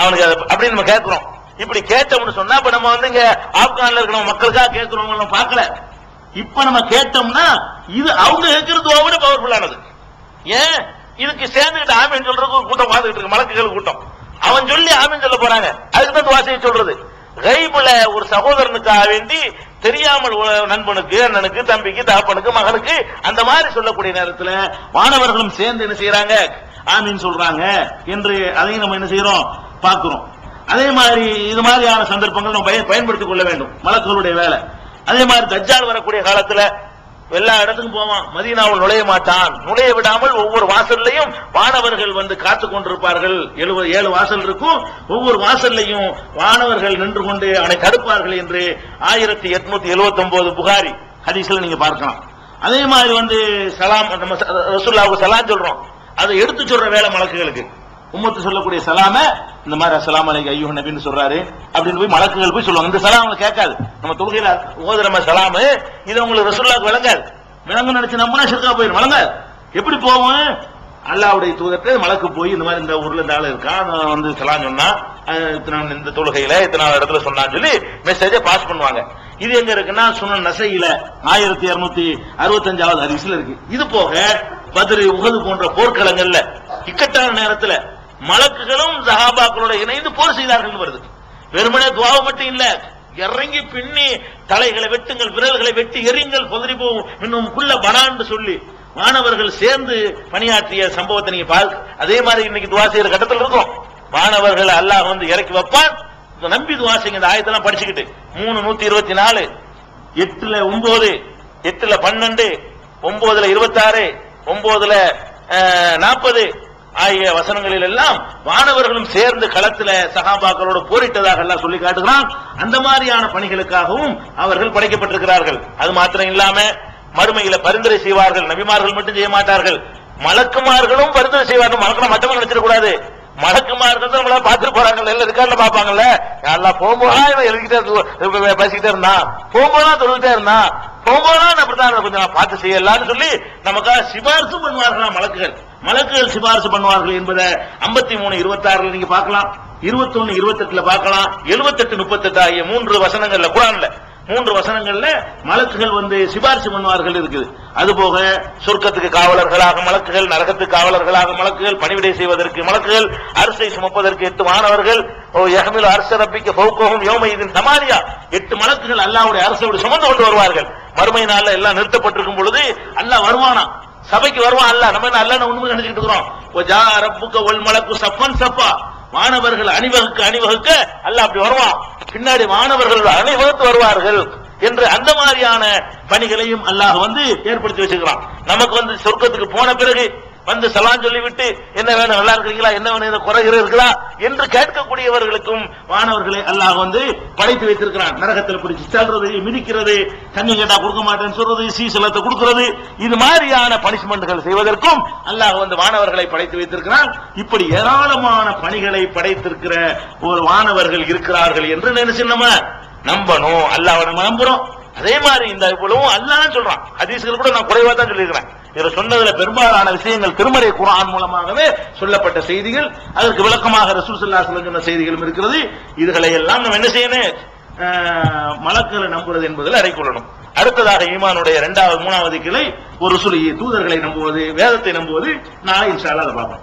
அவனுக்கு அப்படின்னு நம்ம கேட்கிறோம். இப்படி கேட்டோம்னு சொன்னா இப்ப நம்ம இங்க ஆப்கான்ல இருக்கிற மக்களுக்காக கேட்கிறவங்க பார்க்கல. இப்ப நம்ம கேட்டோம்னா இது அவங்க கேட்கறது விட பவர்ஃபுல்லானது. ஏன் இதுக்கு சேர்ந்துகிட்டு ஆமீன் சொல்றதுக்கு ஒரு கூட்டம் வாழ்ந்துட்டு இருக்கு, மலக்குகள் கூட்டம். அவன் சொல்லி ஆமீன் சொல்ல போறாங்க, அதுக்கு தான் துவா செய்ய சொல்றது. கைபுல ஒரு சகோதரனுக்காக வேண்டி தெரியாமல் நண்பனுக்கு, அண்ணனுக்கு, தம்பிக்கு, தகப்பனுக்கு, மகனுக்கு அந்த மாதிரி சொல்லக்கூடிய நேரத்தில் மாணவர்களும் சேர்ந்து என்ன செய்யறாங்க, ஆமீன் சொல்றாங்க என்று அதையும் நம்ம என்ன செய்யறோம் பார்க்கிறோம். அதே மாதிரி இது மாதிரியான சந்தர்ப்பங்கள் நம்ம பயன்படுத்திக் கொள்ள வேண்டும், மலக்குகளுடைய வேலை. அதே மாதிரி தஜ்ஜால் வரக்கூடிய காலத்துல எல்லா இடத்துக்கும் போவான், மதீனாவில் நுழைய மாட்டான். நுழைய விடாமல் ஒவ்வொரு வாசல்லையும் வானவர்கள் காத்து கொண்டிருப்பார்கள். 7 வாசல் இருக்கும், ஒவ்வொரு வாசல்லையும் வானவர்கள் நின்று கொண்டு அவனை தடுப்பார்கள் என்று 1879 புகாரி ஹதீஸ்ல நீங்க பார்க்கலாம். அதே மாதிரி சலாம், நம்ம ரசூலுல்லாஹ்வுக்கு சலாம் சொல்றோம், அதை எடுத்து சொல்ற வேலை மலக்குகளுக்கு. உம்மத்து சொல்லக்கூடிய சலாம இந்த மாதிரி அஸ்ஸலாமு அலைக்கும் ஐயுஹன் நபின்னு சொல்றாரு அப்படின்னு போய் மலக்குகள் போய் சொல்லுவாங்க. இந்த சலாம் உங்களுக்கு கேட்காது, நம்ம தொழுகையில ஓதுற சலாமு இது உங்களுக்கு ரசூலுல்லாஹ்வுக்கு விளங்காது. விளங்கு நினைச்சு நம்பினா ஷிர்கா போயிடும். விளங்காது. எப்படி போவோம், அல்லாஹ்வுடைய தூதர்கிட்ட மலக்கு போய் இந்த மாதிரி இந்த ஊர்ல இந்த ஆள் இருக்கான் சலாம் சொன்னா இந்த தொழுகையில இத்தனை இடத்துல சொன்னான்னு சொல்லி மெசேஜை பாஸ் பண்ணுவாங்க. இது எங்க இருக்குன்னா சுனன் நசையில 1265வது ஹதீஸ்ல இருக்கு. இது போக பத்ர், உஹது போன்ற போர்க்களங்கள்ல இக்கட்டான நேரத்துல மலக்குகளும் சஹாபாக்களோட இணைந்து போர் செய்தார்கள் வருது. வெறுமனே துவா மட்டும் இல்ல, இறங்கி பின்னி தலைகளை வெட்டுங்கள், விரல்களை வெட்டி எறிங்கள், பொதறி போகும் இன்னும் குள்ள பனான்னு சொல்லி மாணவர்கள் சேர்ந்து பணியாற்றிய சம்பவத்தை நீங்க பார்க்க. அதே மாதிரி இன்னைக்கு துவா செய்யற கட்டத்தில் இருக்கும். மாணவர்கள் அல்லாஹ் இறக்கி வைப்பான், நம்பி துவா செய்யுங்க. இந்த ஆயத்தெல்லாம் படிச்சுக்கிட்டு 3:124, 8:9, 8:12, 9:26, 9:40 ஆகிய வசனங்களில் எல்லாம் வானவர்களும் சேர்ந்து களத்துல சஹாபாக்களோடு போரிட்டதாக எல்லாம் சொல்லி காட்டுகிறான். அந்த மாதிரியான பணிகளுக்காகவும் அவர்கள் படைக்கப்பட்டிருக்கிறார்கள். அது மாத்திரம் இல்லாம மறுமையில பரிந்துரை செய்வார்கள். நபிமார்கள் மட்டும் செய்ய மாட்டார்கள், மலக்குமார்களும் பரிந்துரை செய்வார்கள். மலக்குமார் மட்டுமே நினைச்சிடக்கூடாது, மலக்குமார்கள் நம்மள பாத்துட்டு போறாங்க, எல்லாம் இருக்காருல பாப்பாங்கல்ல. எல்லாம் போகும்போது எழுதிக்கிட்டே பேசிக்கிட்டே இருந்தான், போகும்போது தொழுகிட்டே இருந்தான், போகும்போது அப்படித்தான் கொஞ்சம் பார்த்து செய்யலாம்னு சொல்லி நமக்காக சிபாரிசு பண்ணுவார்களா மலக்குகள். மலக்குகள் சிபாரிசு பண்ணுவார்கள் என்பதை 53:26 நீங்க பார்க்கலாம், 21:28 பார்க்கலாம், 78:38 ஆகிய 3 வசனங்கள்ல, குர்ஆன்ல 3 வசனங்கள்ல மலக்குகள் சிபாரிசு பண்ணுவார்கள் இருக்குது. அதுபோக சொர்க்கத்துக்கு காவலர்களாக மலக்குகள், நரகத்துக்கு காவலர்களாக மலக்குகள், பணிவிடை செய்வதற்கு மலக்குகள், அரிசை சுமப்பதற்கு 8 மாணவர்கள், யஹ்மிலு அர்ஷ ரப்பிக்க ஃபௌகஹும் யௌமஇதின் சமானியா, 8 மலக்குகள் அல்லாஹ்வுடைய அரசோடு சுமந்து கொண்டு வருவார்கள். மறுமை நாள்ல எல்லாம் நிறுத்தப்பட்டிருக்கும் பொழுது அல்லாஹ் வருவானா, சபைக்கு வருவான். அல்லாஹ் நம்ம அல்லாஹ் உண்மை நினைச்சிட்டு இருக்கிறோம். வஜா ரப்புக வல் மலக்கு சஃபன் சஃபா, மாணவர்கள் அணிவகுக்க அல்லாஹ் அப்படி வருவான். பின்னாடி மாணவர்கள் அணிவகுத்து வருவார்கள் என்று அந்த மாதிரியான பணிகளையும் அல்லாஹ் ஏற்படுத்தி வச்சுக்கிறான். நமக்கு சொர்க்கத்துக்கு போன பிறகு சலாம் சொல்லிவிட்டு என்ன வேணும், நல்லா இருக்கிறீங்களா, என்ன வேணும், குறைகள் இருக்குதா என்று கேட்கக்கூடியவர்களுக்கும் மாணவர்களை அல்லாஹ் படைத்து வைத்திருக்கிறான். நரகத்தில் பிடிச்சி செல்றது, மிதிக்கிறது, தண்ணி கேட்டா கொடுக்க மாட்டேன்னு சொல்றது, சீசலத்தை கொடுக்கிறது, இது மாதிரியான பனிஷ்மெண்ட்கள் செய்வதற்கும் அல்லாஹ் மாணவர்களை படைத்து வைத்திருக்கிறான். இப்படி ஏராளமான பணிகளை படைத்திருக்கிற ஒரு மாணவர்கள் இருக்கிறார்கள் என்று நினைச்சு நம்ம நம்பணும். அல்லாஹ் நம்ம நம்புறோம். அதே மாதிரி இந்த இவ்வளவும் அல்லாஹ் சொல்றான். ஹதீஸ்கள் கூட நான் குறைவா தான் சொல்லியிருக்கிறேன். இதை சொன்னதுல பெரும்பாலான விஷயங்கள் திருமறை குர்ஆன் மூலமாகவே சொல்லப்பட்ட செய்திகள், அதற்கு விளக்கமாக ரசூல் ஸல்லல்லாஹு அலைஹி வஸல்லம் சொன்ன செய்திகளும் இருக்கிறது. இதுகளை எல்லாம் நம்ம என்ன செய்யணும், மலக்குகளை நம்புவது என்பதில் அறைக்கொள்ளணும். அடுத்ததாக ஈமானுடைய 2வது 3வது கிளை ஒரு தூதர்களை நம்புவது, வேதத்தை நம்புவது. நாளை இன்ஷா அல்லாஹ் அதை பார்ப்போம்.